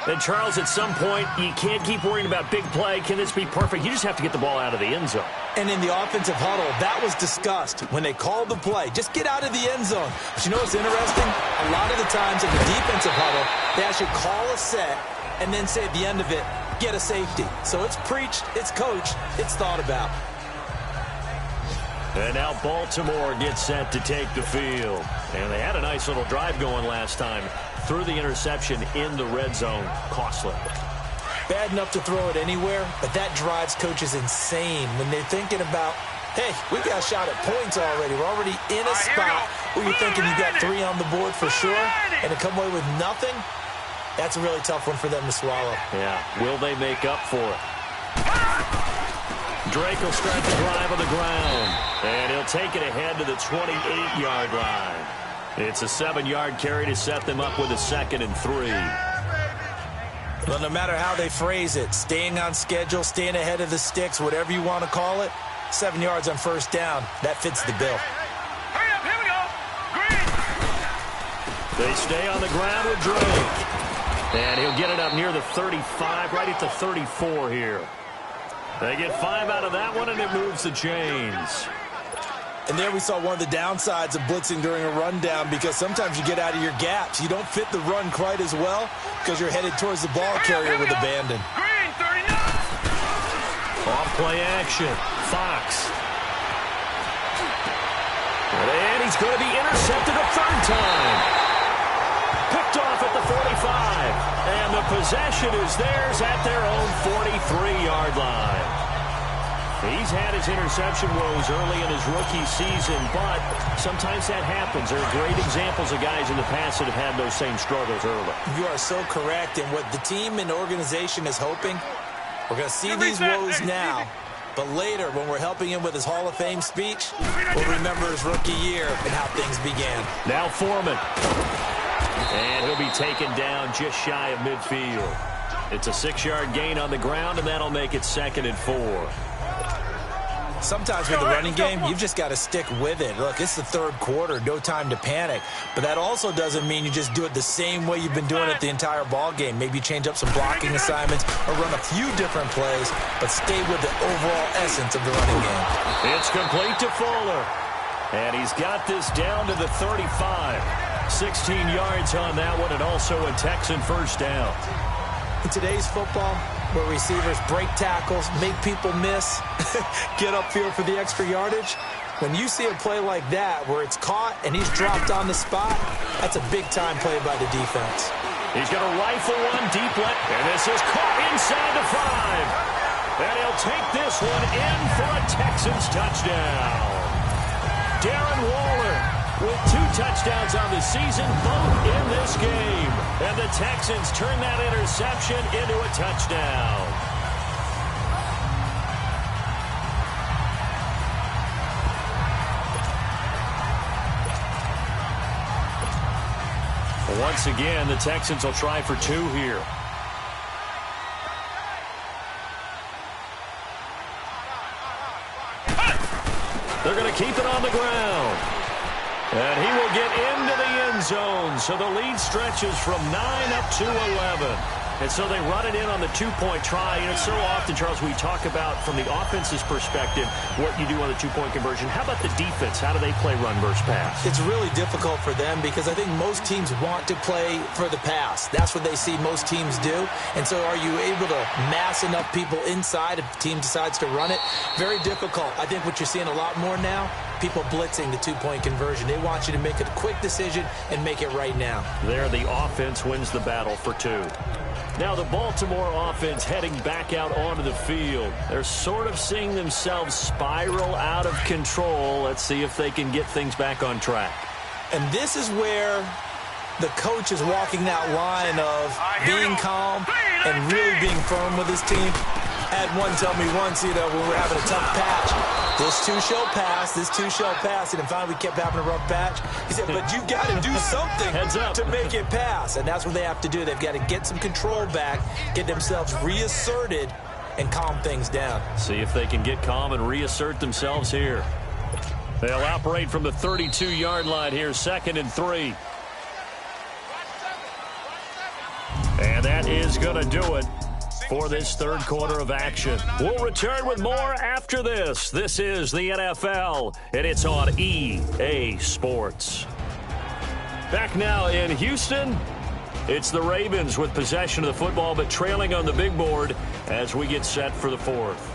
And, Charles, at some point, you can't keep worrying about big play. Can this be perfect? You just have to get the ball out of the end zone. And in the offensive huddle, that was discussed when they called the play. Just get out of the end zone. But you know what's interesting? A lot of the times in the defensive huddle, they actually call a set and then say at the end of it, get a safety. So it's preached, it's coached, it's thought about. And now Baltimore gets set to take the field. And they had a nice little drive going last time. Threw the interception in the red zone. Costly. Bad enough to throw it anywhere, but that drives coaches insane when they're thinking about, hey, we got a shot at points already. We're already in a spot who you're thinking you got 3 on the board for sure, and to come away with nothing, that's a really tough one for them to swallow. Yeah, will they make up for it? Drake will start the drive on the ground, and he'll take it ahead to the 28-yard line. It's a 7-yard carry to set them up with a 2nd and 3. Well, no matter how they phrase it, staying on schedule, staying ahead of the sticks, whatever you want to call it, 7 yards on first down, that fits the bill. Hurry up, here we go. Green. They stay on the ground with Drake. And he'll get it up near the 35, right at the 34 here. They get 5 out of that one, and it moves the chains. And there we saw one of the downsides of blitzing during a rundown, because sometimes you get out of your gaps. You don't fit the run quite as well because you're headed towards the ball carrier with abandon. Green, 39. Off play action. Fox. And he's going to be intercepted a 3rd time. Picked off at the 45. And the possession is theirs at their own 43-yard line. He's had his interception woes early in his rookie season, but sometimes that happens. There are great examples of guys in the past that have had those same struggles early. You are so correct. And what the team and organization is hoping, we're going to see these woes now, but later when we're helping him with his Hall of Fame speech, we'll remember his rookie year and how things began. Now Foreman. And he'll be taken down just shy of midfield. It's a 6-yard gain on the ground, and that'll make it 2nd and 4. Sometimes with the running game, you've just got to stick with it. Look, it's the 3rd quarter, no time to panic. But that also doesn't mean you just do it the same way you've been doing it the entire ball game. Maybe change up some blocking assignments or run a few different plays, but stay with the overall essence of the running game. It's complete to Fuller. And he's got this down to the 35. 16 yards on that one, and also a Texan first down. In today's football, where receivers break tackles, make people miss, get upfield for the extra yardage, when you see a play like that where it's caught and he's dropped on the spot, that's a big-time play by the defense. He's going to rifle one deep left, and this is caught inside the 5. And he'll take this one in for a Texans touchdown. Darren Waller with 2 touchdowns on the season, both in this game. And the Texans turn that interception into a touchdown. Once again, the Texans will try for 2 here. They're going to keep it on the ground. And he will get into the end zone. So the lead stretches from 9 up to 11. And so they run it in on the 2-point try. And it's so often, Charles, we talk about from the offense's perspective what you do on the 2-point conversion. How about the defense? How do they play run versus pass? It's really difficult for them because I think most teams want to play for the pass. That's what they see most teams do. And so are you able to mass enough people inside if the team decides to run it? Very difficult. I think what you're seeing a lot more now, people blitzing the 2-point conversion. They want you to make a quick decision and make it right now. There, the offense wins the battle for 2. Now the Baltimore offense heading back out onto the field. They're sort of seeing themselves spiral out of control. Let's see if they can get things back on track. And this is where the coach is walking that line of being calm and really being firm with his team. Had one tell me once, when we're having a tough patch, this too shall pass, this too shall pass. And finally we kept having a rough patch. He said, but you've got to do something to make it pass. And that's what they have to do. They've got to get some control back, get themselves reasserted, and calm things down. See if they can get calm and reassert themselves here. They'll operate from the 32-yard line here, 2nd and 3. And that is going to do it for this 3rd quarter of action. We'll return with more after this. This is the NFL, and it's on EA Sports. Back now in Houston, it's the Ravens with possession of the football, but trailing on the big board as we get set for the 4th.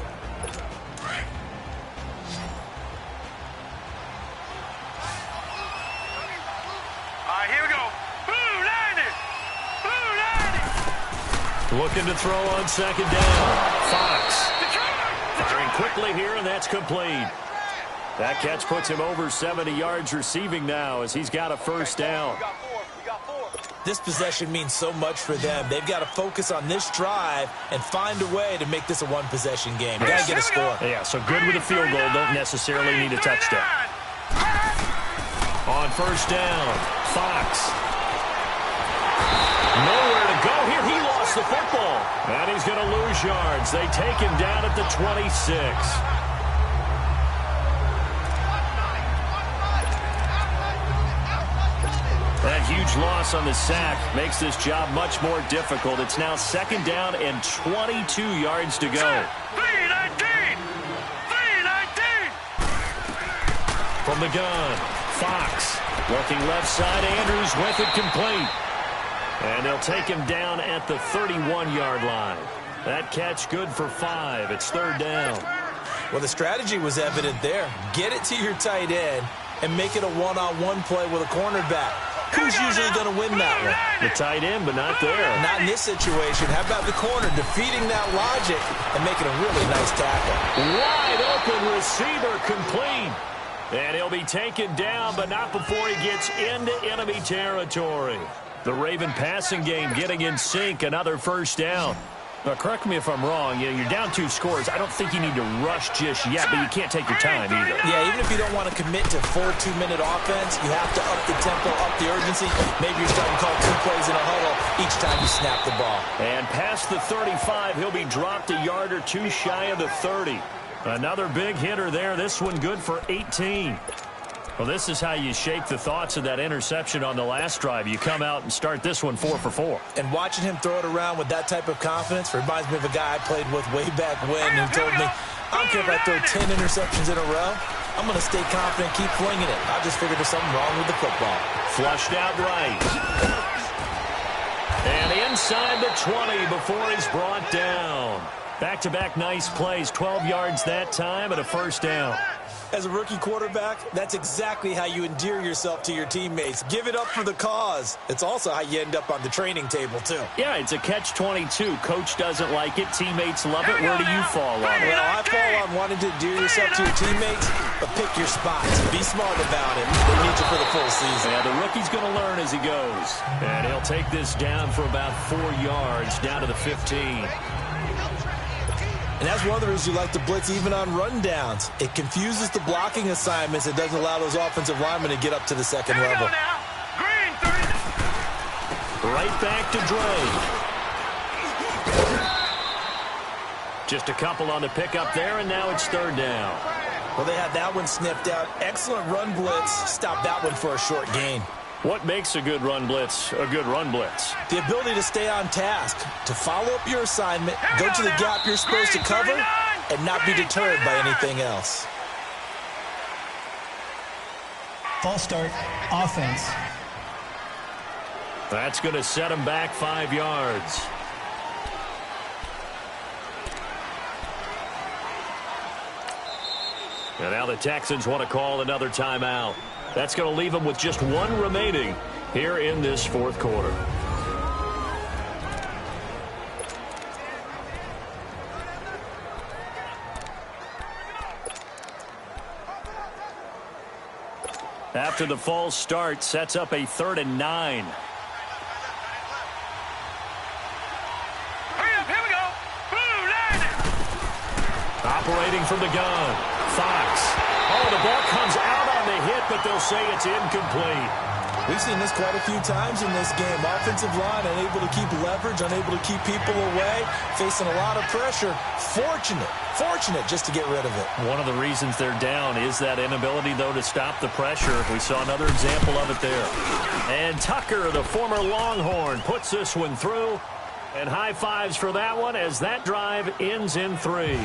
Looking to throw on 2nd down. Fox firing quickly here, and that's complete. That catch puts him over 70 yards receiving now as he's got a first down. This possession means so much for them. They've got to focus on this drive and find a way to make this a one-possession game. Got to get a score. Yeah, so good with a field goal. Don't necessarily need a touchdown. On first down, Fox. Nowhere to go here. He lost the football. And he's going to lose yards. They take him down at the 26. That huge loss on the sack makes this job much more difficult. It's now second down and 22 yards to go. 319! 319! From the gun, Fox working left side. Andrews with it complete. And they'll take him down at the 31-yard line. That catch good for 5. It's third down. Well, the strategy was evident there. Get it to your tight end and make it a one-on-one play with a cornerback. Who's usually going to win that one? The tight end, but not there. Not in this situation. How about the corner defeating that logic and making a really nice tackle? Wide open receiver complete. And he'll be taken down, but not before he gets into enemy territory. The Raven passing game getting in sync. Another first down. Now, correct me if I'm wrong. You're down 2 scores. I don't think you need to rush just yet, but you can't take your time either. Yeah, even if you don't want to commit to full 2-minute offense, you have to up the tempo, up the urgency. Maybe you're starting to call 2 plays in a huddle each time you snap the ball. And past the 35, he'll be dropped a yard or 2 shy of the 30. Another big hitter there. This one good for 18. Well, this is how you shake the thoughts of that interception on the last drive. You come out and start this one 4 for 4. And watching him throw it around with that type of confidence reminds me of a guy I played with way back when who told me, I don't care if I throw 10 interceptions in a row. I'm going to stay confident, keep flinging it. I just figured there's something wrong with the football. Flushed out right. And inside the 20 before he's brought down. Back-to-back nice plays, 12 yards that time and a first down. As a rookie quarterback, that's exactly how you endear yourself to your teammates. Give it up for the cause. It's also how you end up on the training table, too. Yeah, it's a catch-22. Coach doesn't like it. Teammates love it. Where do you fall on it? Well, I fall on wanting to endear yourself to your teammates, but pick your spots. Be smart about it. They need you for the full season. Yeah, the rookie's going to learn as he goes. And he'll take this down for about 4 yards, down to the 15. And that's one of the reasons you like to blitz even on rundowns. It confuses the blocking assignments. It doesn't allow those offensive linemen to get up to the second level. Right back to Dre. Just a couple on the pickup there, and now it's third down. Well, they had that one sniffed out. Excellent run blitz. Stop that one for a short gain. What makes a good run blitz a good run blitz? The ability to stay on task, to follow up your assignment, go to the gap you're supposed to cover, and not be deterred by anything else. False start, offense. That's going to set him back 5 yards. And now the Texans want to call another timeout. That's going to leave them with just 1 remaining here in this 4th quarter. After the false start, sets up a 3rd and 9. Hurry up, here we go. Blue line. Operating from the gun, Fox. Oh, the ball comes out on the hit, but they'll say it's incomplete. We've seen this quite a few times in this game. Offensive line unable to keep leverage, unable to keep people away, facing a lot of pressure. Fortunate just to get rid of it. One of the reasons they're down is that inability, though, to stop the pressure. We saw another example of it there. And Tucker, the former Longhorn, puts this one through. And high fives for that one as that drive ends in 3.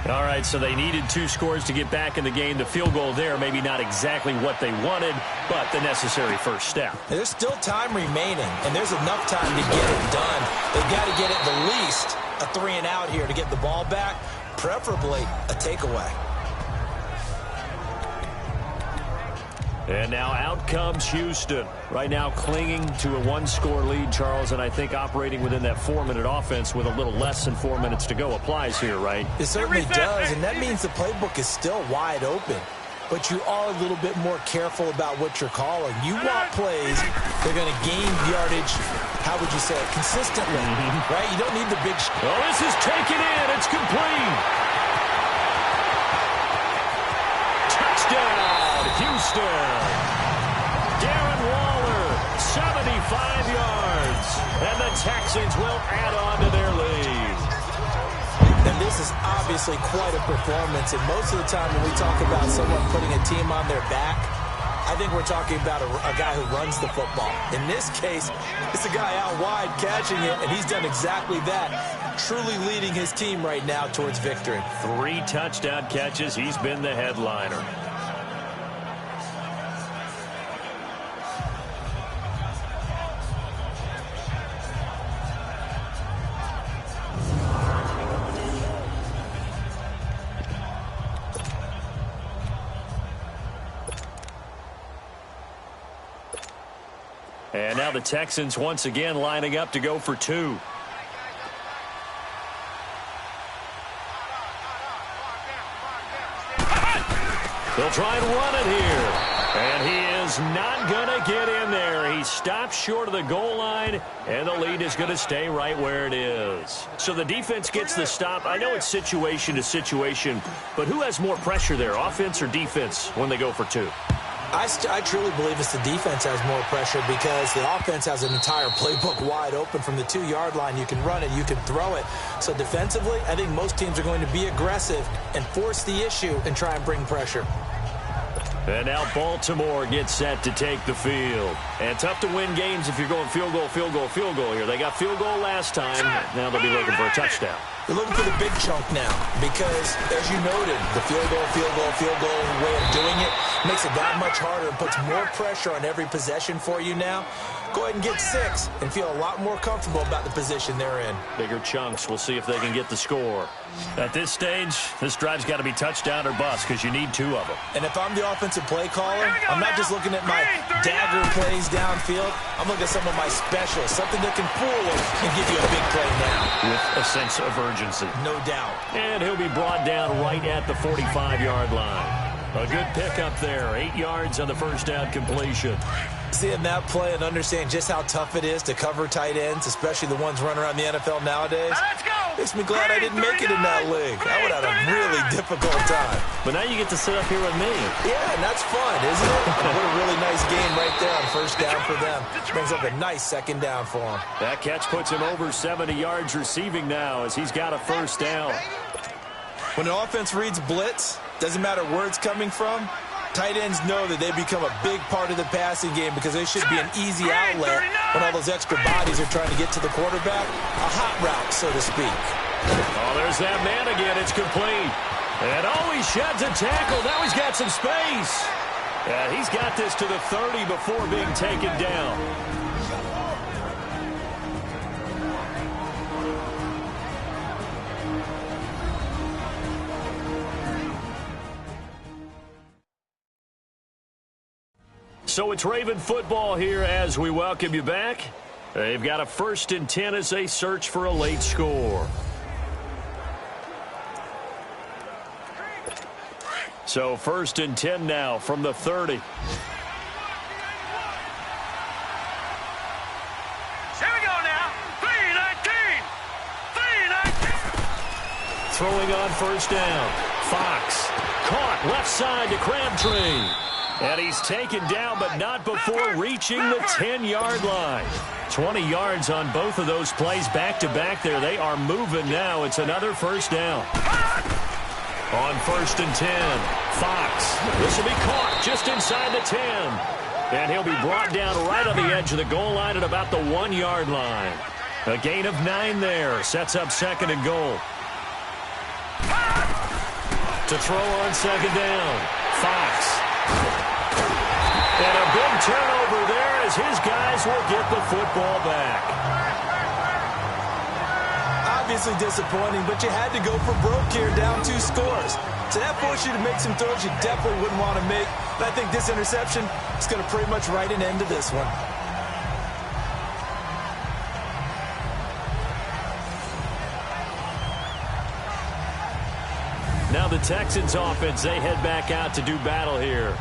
All right, so they needed 2 scores to get back in the game. The field goal there, maybe not exactly what they wanted, but the necessary first step. There's still time remaining, and there's enough time to get it done. They've got to get at the least a 3-and-out here to get the ball back, preferably a takeaway. And now out comes Houston. Right now clinging to a one-score lead, Charles, and I think operating within that 4-minute offense with a little less than 4 minutes to go applies here, right? It certainly does, and that means the playbook is still wide open. But you are a little bit more careful about what you're calling. You want plays they're going to gain yardage, how would you say it, consistently, right? You don't need the big... Oh, this is taken in. It's complete. Touchdown, Houston. Darren Waller, 75 yards. And the Texans will add on to their lead. And this is obviously quite a performance. And most of the time when we talk about someone putting a team on their back, I think we're talking about a guy who runs the football. In this case, it's a guy out wide catching it, and he's done exactly that, truly leading his team right now towards victory. 3 touchdown catches. He's been the headliner. And now the Texans once again lining up to go for 2. They'll try and run it here. And he is not going to get in there. He stops short of the goal line, and the lead is going to stay right where it is. So the defense gets the stop. I know it's situation to situation, but who has more pressure there, offense or defense, when they go for 2? I truly believe it's the defense has more pressure because the offense has an entire playbook wide open from the 2-yard line. You can run it, you can throw it. So defensively, I think most teams are going to be aggressive and force the issue and try and bring pressure. And now Baltimore gets set to take the field. And tough to win games if you're going field goal, field goal, field goal here. They got field goal last time. Now they'll be looking for a touchdown. They're looking for the big chunk now because, as you noted, the field goal way of doing it makes it that much harder and puts more pressure on every possession for you now. Go ahead and get 6 and feel a lot more comfortable about the position they're in. Bigger chunks. We'll see if they can get the score. At this stage, this drive's got to be touchdown or bust because you need 2 of them. And if I'm the offensive play caller, I'm not just looking at my dagger plays downfield. I'm looking at some of my specials, something that can fool them and give you a big play now. With a sense of urgency. No doubt. And he'll be brought down right at the 45-yard line. A good pickup there. 8 yards on the first down completion. Seeing that play and understanding just how tough it is to cover tight ends, especially the ones running around the NFL nowadays, makes me glad I didn't make it in that league. I would have had a really difficult time. But now you get to sit up here with me. Yeah, and that's fun, isn't it? What a really nice game right there on first down for them. Brings up a nice second down for them. That catch puts him over 70 yards receiving now as he's got a first down. When an offense reads blitz, doesn't matter where it's coming from, tight ends know that they become a big part of the passing game because they should be an easy outlet when all those extra bodies are trying to get to the quarterback. A hot route, so to speak. Oh, there's that man again. It's complete. And he sheds a tackle. Now he's got some space. Yeah, he's got this to the 30 before being taken down. So it's Raven football here as we welcome you back. They've got a 1st and 10 as they search for a late score. So 1st and 10 now from the 30. Here we go now. 3-19. 3-19. Throwing on first down. Fox caught left side to Crabtree. And he's taken down, but not before reaching the 10-yard line. 20 yards on both of those plays back-to-back there. They are moving now. It's another first down. On 1st and 10, Fox. This will be caught just inside the 10. And he'll be brought down right on the edge of the goal line at about the 1-yard line. A gain of 9 there. Sets up 2nd and goal. To throw on 2nd down, Fox. And a big turnover there as his guys will get the football back. Obviously disappointing, but you had to go for broke here, down 2 scores. So that forces you to make some throws you definitely wouldn't want to make. But I think this interception is going to pretty much write an end to this one. Now the Texans offense, they head back out to do battle here.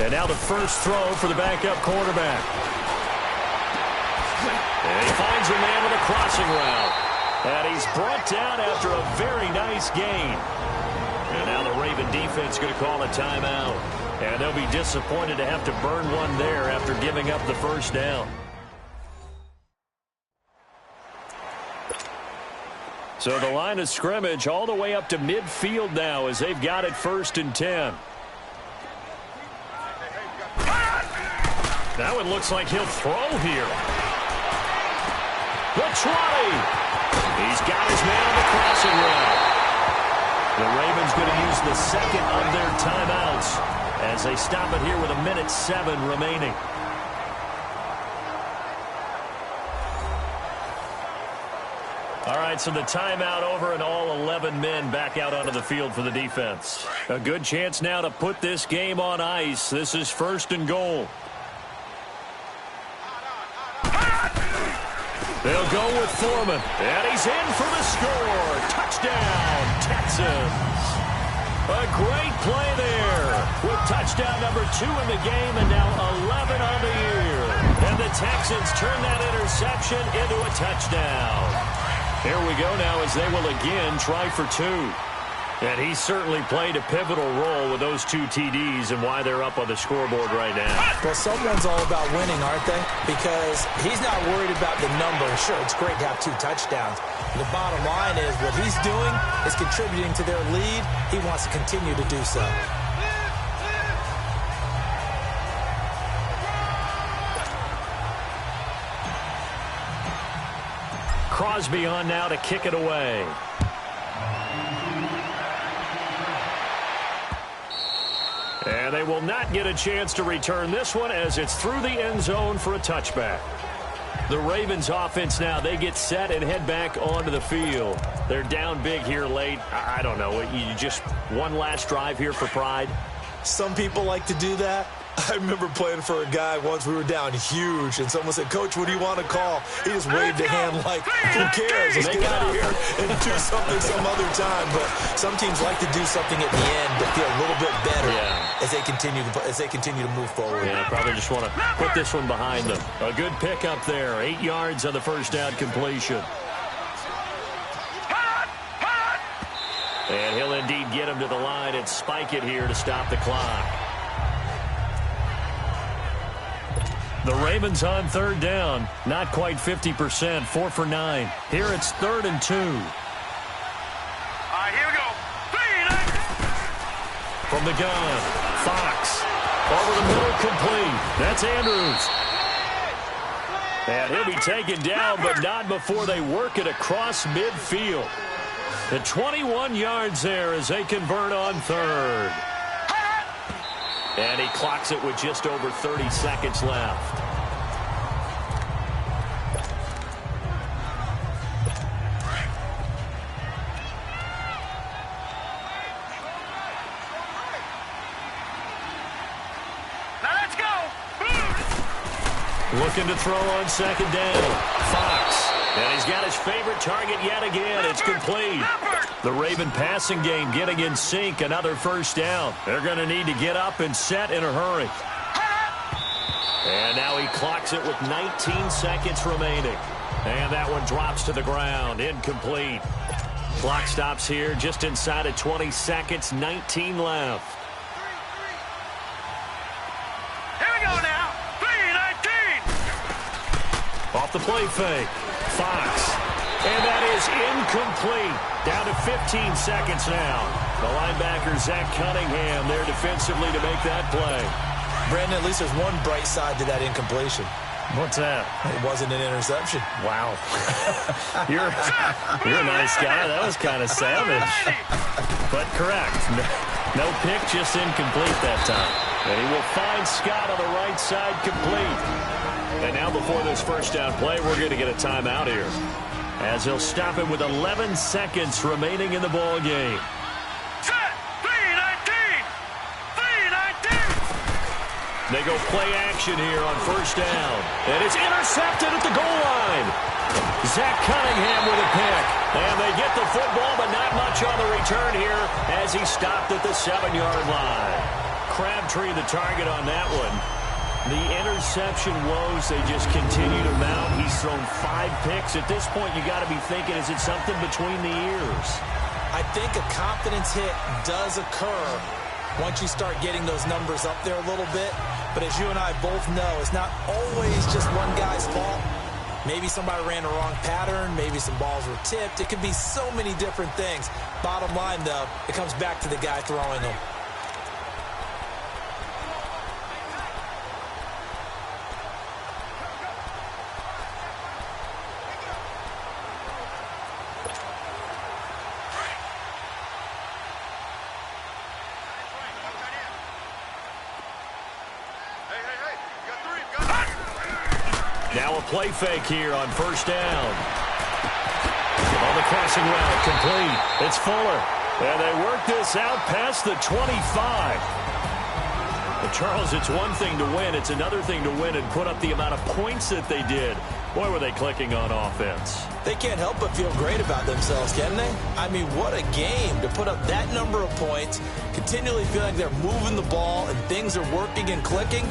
And now the first throw for the backup quarterback. And he finds a man with a crossing route. And he's brought down after a very nice gain. And now the Raven defense going to call a timeout. And they'll be disappointed to have to burn one there after giving up the first down. So the line of scrimmage all the way up to midfield now as they've got it 1st and 10. Now it looks like he'll throw here. The try. He's got his man on the crossing route. The Ravens going to use the second of their timeouts as they stop it here with 1:07 remaining. All right, so the timeout over and all 11 men back out onto the field for the defense. A good chance now to put this game on ice. This is 1st and goal. They'll go with Foreman, and he's in for the score. Touchdown, Texans. A great play there with touchdown number 2 in the game and now 11 on the year. And the Texans turn that interception into a touchdown. Here we go now as they will again try for 2. And he certainly played a pivotal role with those 2 TDs and why they're up on the scoreboard right now. Well, someone's all about winning, aren't they? Because he's not worried about the number. Sure, it's great to have 2 touchdowns. The bottom line is what he's doing is contributing to their lead. He wants to continue to do so. Crosby on now to kick it away. And they will not get a chance to return this one as it's through the end zone for a touchback. The Ravens offense now, they get set and head back onto the field. They're down big here late. I don't know. You just one last drive here for pride? Some people like to do that. I remember playing for a guy once. We were down huge, and someone said, "Coach, what do you want to call?" He just waved a hand like, "Who cares? Let's get out of here and do something some other time." But some teams like to do something at the end to feel a little bit better as they continue to move forward. Yeah, probably just want to put this one behind them. A good pickup there. 8 yards on the first down completion. And he'll indeed get him to the line and spike it here to stop the clock. The Ravens on 3rd down. Not quite 50%. 4 for 9. Here it's 3rd and 2. All right, here we go. 3, 9. From the gun, Fox. Over the middle, complete. That's Andrews. And he'll be taken down, but not before they work it across midfield. The 21 yards there as they convert on 3rd. And he clocks it with just over 30 seconds left. Now let's go. Looking to throw on 2nd down. Fox. And he's got his favorite target yet again. It's complete. The Raven passing game getting in sync. Another first down. They're going to need to get up and set in a hurry. And now he clocks it with 19 seconds remaining. And that one drops to the ground. Incomplete. Clock stops here just inside of 20 seconds. 19 left. Here we go now. 3, 19. Off the play fake. Fox. And that is incomplete. Down to 15 seconds now. The linebacker, Zach Cunningham, there defensively to make that play. Brandon, at least there's one bright side to that incompletion. What's that? It wasn't an interception. Wow. You're a nice guy. That was kind of savage. But correct. No pick, just incomplete that time. And he will find Scott on the right side complete. And now before this first down play, we're going to get a timeout here, as he'll stop it with 11 seconds remaining in the ball game. Set. 3-19. 3-19. They go play action here on first down. And it's intercepted at the goal line. Zach Cunningham with a pick. And they get the football, but not much on the return here as he stopped at the 7-yard line. Crabtree the target on that one. The interception woes, they just continue to mount. He's thrown 5 picks. At this point, you got to be thinking, is it something between the ears? I think a confidence hit does occur once you start getting those numbers up there a little bit. But as you and I both know, it's not always just one guy's fault. Maybe somebody ran a wrong pattern. Maybe some balls were tipped. It could be so many different things. Bottom line, though, it comes back to the guy throwing them. Now a play fake here on first down. On the crossing route, complete. It's Fuller. And they work this out past the 25. But Charles, it's one thing to win. It's another thing to win and put up the amount of points that they did. Boy, were they clicking on offense. They can't help but feel great about themselves, can they? I mean, what a game to put up that number of points, continually feeling they're moving the ball and things are working and clicking.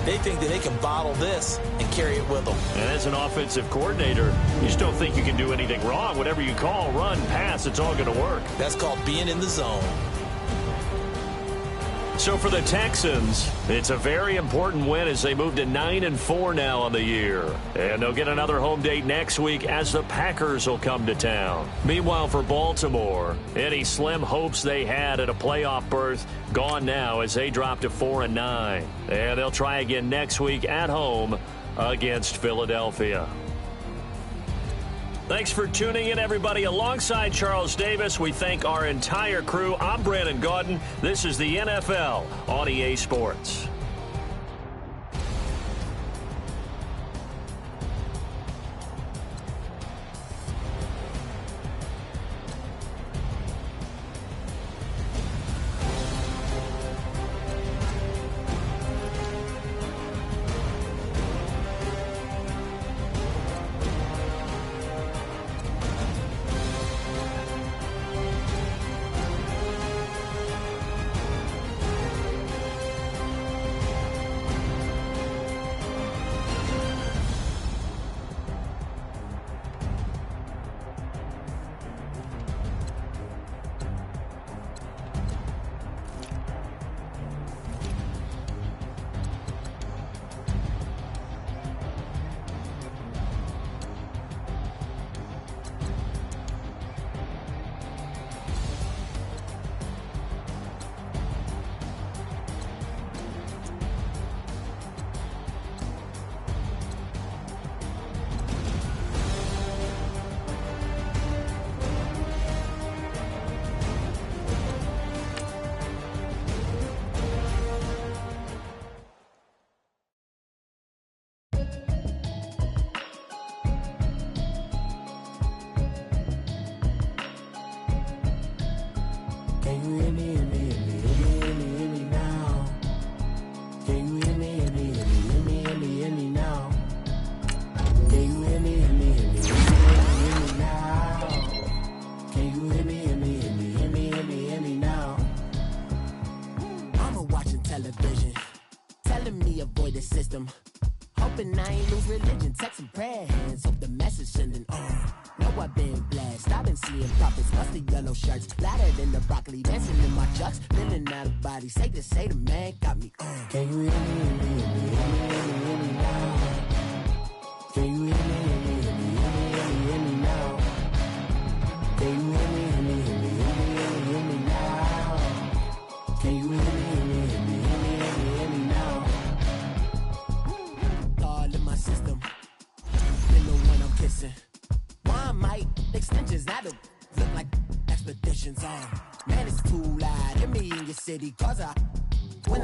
They think that they can bottle this and carry it with them. And as an offensive coordinator, you just don't think you can do anything wrong. Whatever you call, run, pass, it's all going to work. That's called being in the zone. So for the Texans, it's a very important win as they move to 9-4 now on the year. And they'll get another home date next week as the Packers will come to town. Meanwhile, for Baltimore, any slim hopes they had at a playoff berth gone now as they drop to 4-9. And they'll try again next week at home against Philadelphia. Thanks for tuning in, everybody. Alongside Charles Davis, we thank our entire crew. I'm Brandon Gaudin. This is the NFL on EA Sports.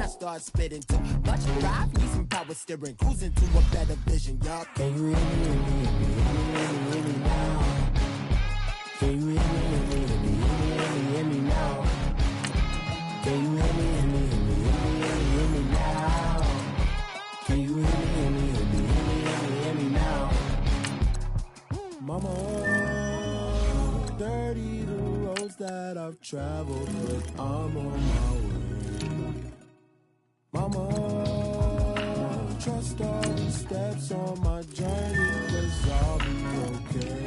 I start spitting too much drive, need some power steering, cruising to a better vision, y'all. Can you hear me, hear me now? Can you hear me now? Can you hear me now? Can you hear me now? Mama, dirty the roads that I've traveled, but I'm on my way. Mama, trust all the steps on my journey, 'cause I'll be okay.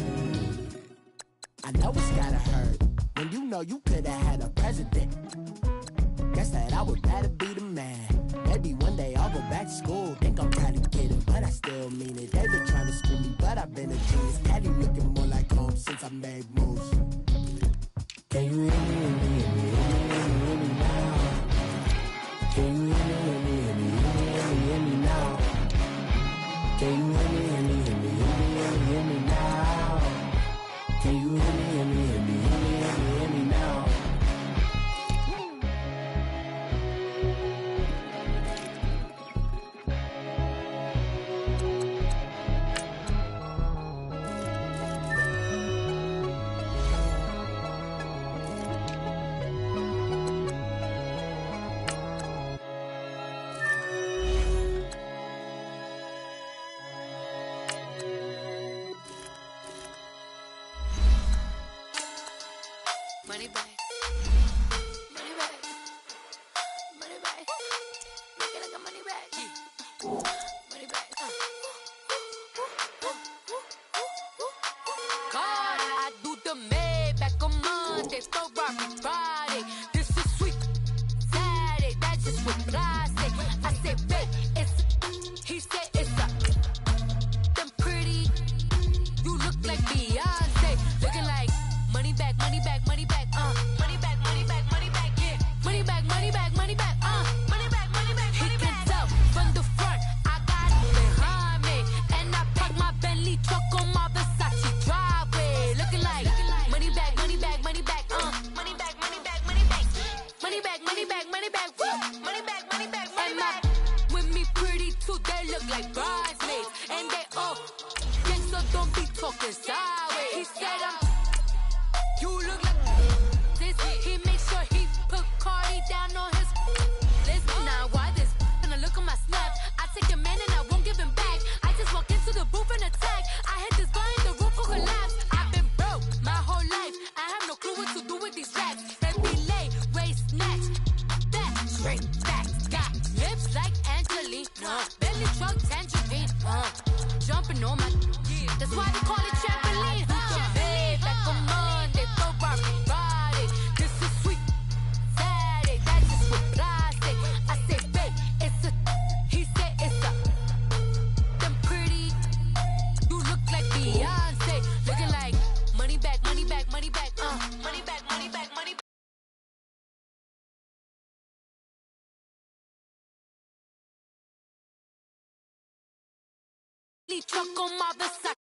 I know it's gotta hurt when you know you could've had a president. Guess that I would rather be the man. Maybe one day I'll go back to school. Think I'm trying to get it, but I still mean it. They've been trying to screw me, but I've been a genius. Daddy looking more like home since I made moves. Can you hear me now? Can you hear me now? Can you hear me now? Can you hear me now? Money back. Money back. Money back. Make it like a money back. Money back. God, I do the Maybach on Monday, Ferrari Friday. This is sweet Saturday, that's just what I say. I say, babe, it's he said it's a them pretty. You look like Beyonce, looking like money back, money back, money back, money back, money back, money back, yeah, money back, money back, money back, money back, money back, money back. He can tell from the front, I got it behind me, and I park my Bentley truck on my Versace driveway, looking like money back, money back, money back, money back, money back, money back, money back, money back, money back, money back, money back, money back. With me pretty too, they look like bridesmaids, and they all so don't be talking sideways. He said you look like this. He made sure he put Cardi down on his list. Now why this? Gonna look on my snap. I take a man and I won't give him back. I just walk into the booth and attack. I hit this guy in the roof will collapse. I've been broke my whole life. I have no clue what to do with these raps. Every lay, waist snatch, back, straight back. Got lips like Angelina, belly truck tangerine, jumping on my. That's why they call it trampoline. Trampoline. Back on Monday, Ferrari Friday. This is sweet Saturday, that's just what I say. I say, babe, it's a. He said it's a. Them pretty. You look like Beyonce, looking like money back, money back, money back, money back, money back, money back. Truck on my Versace.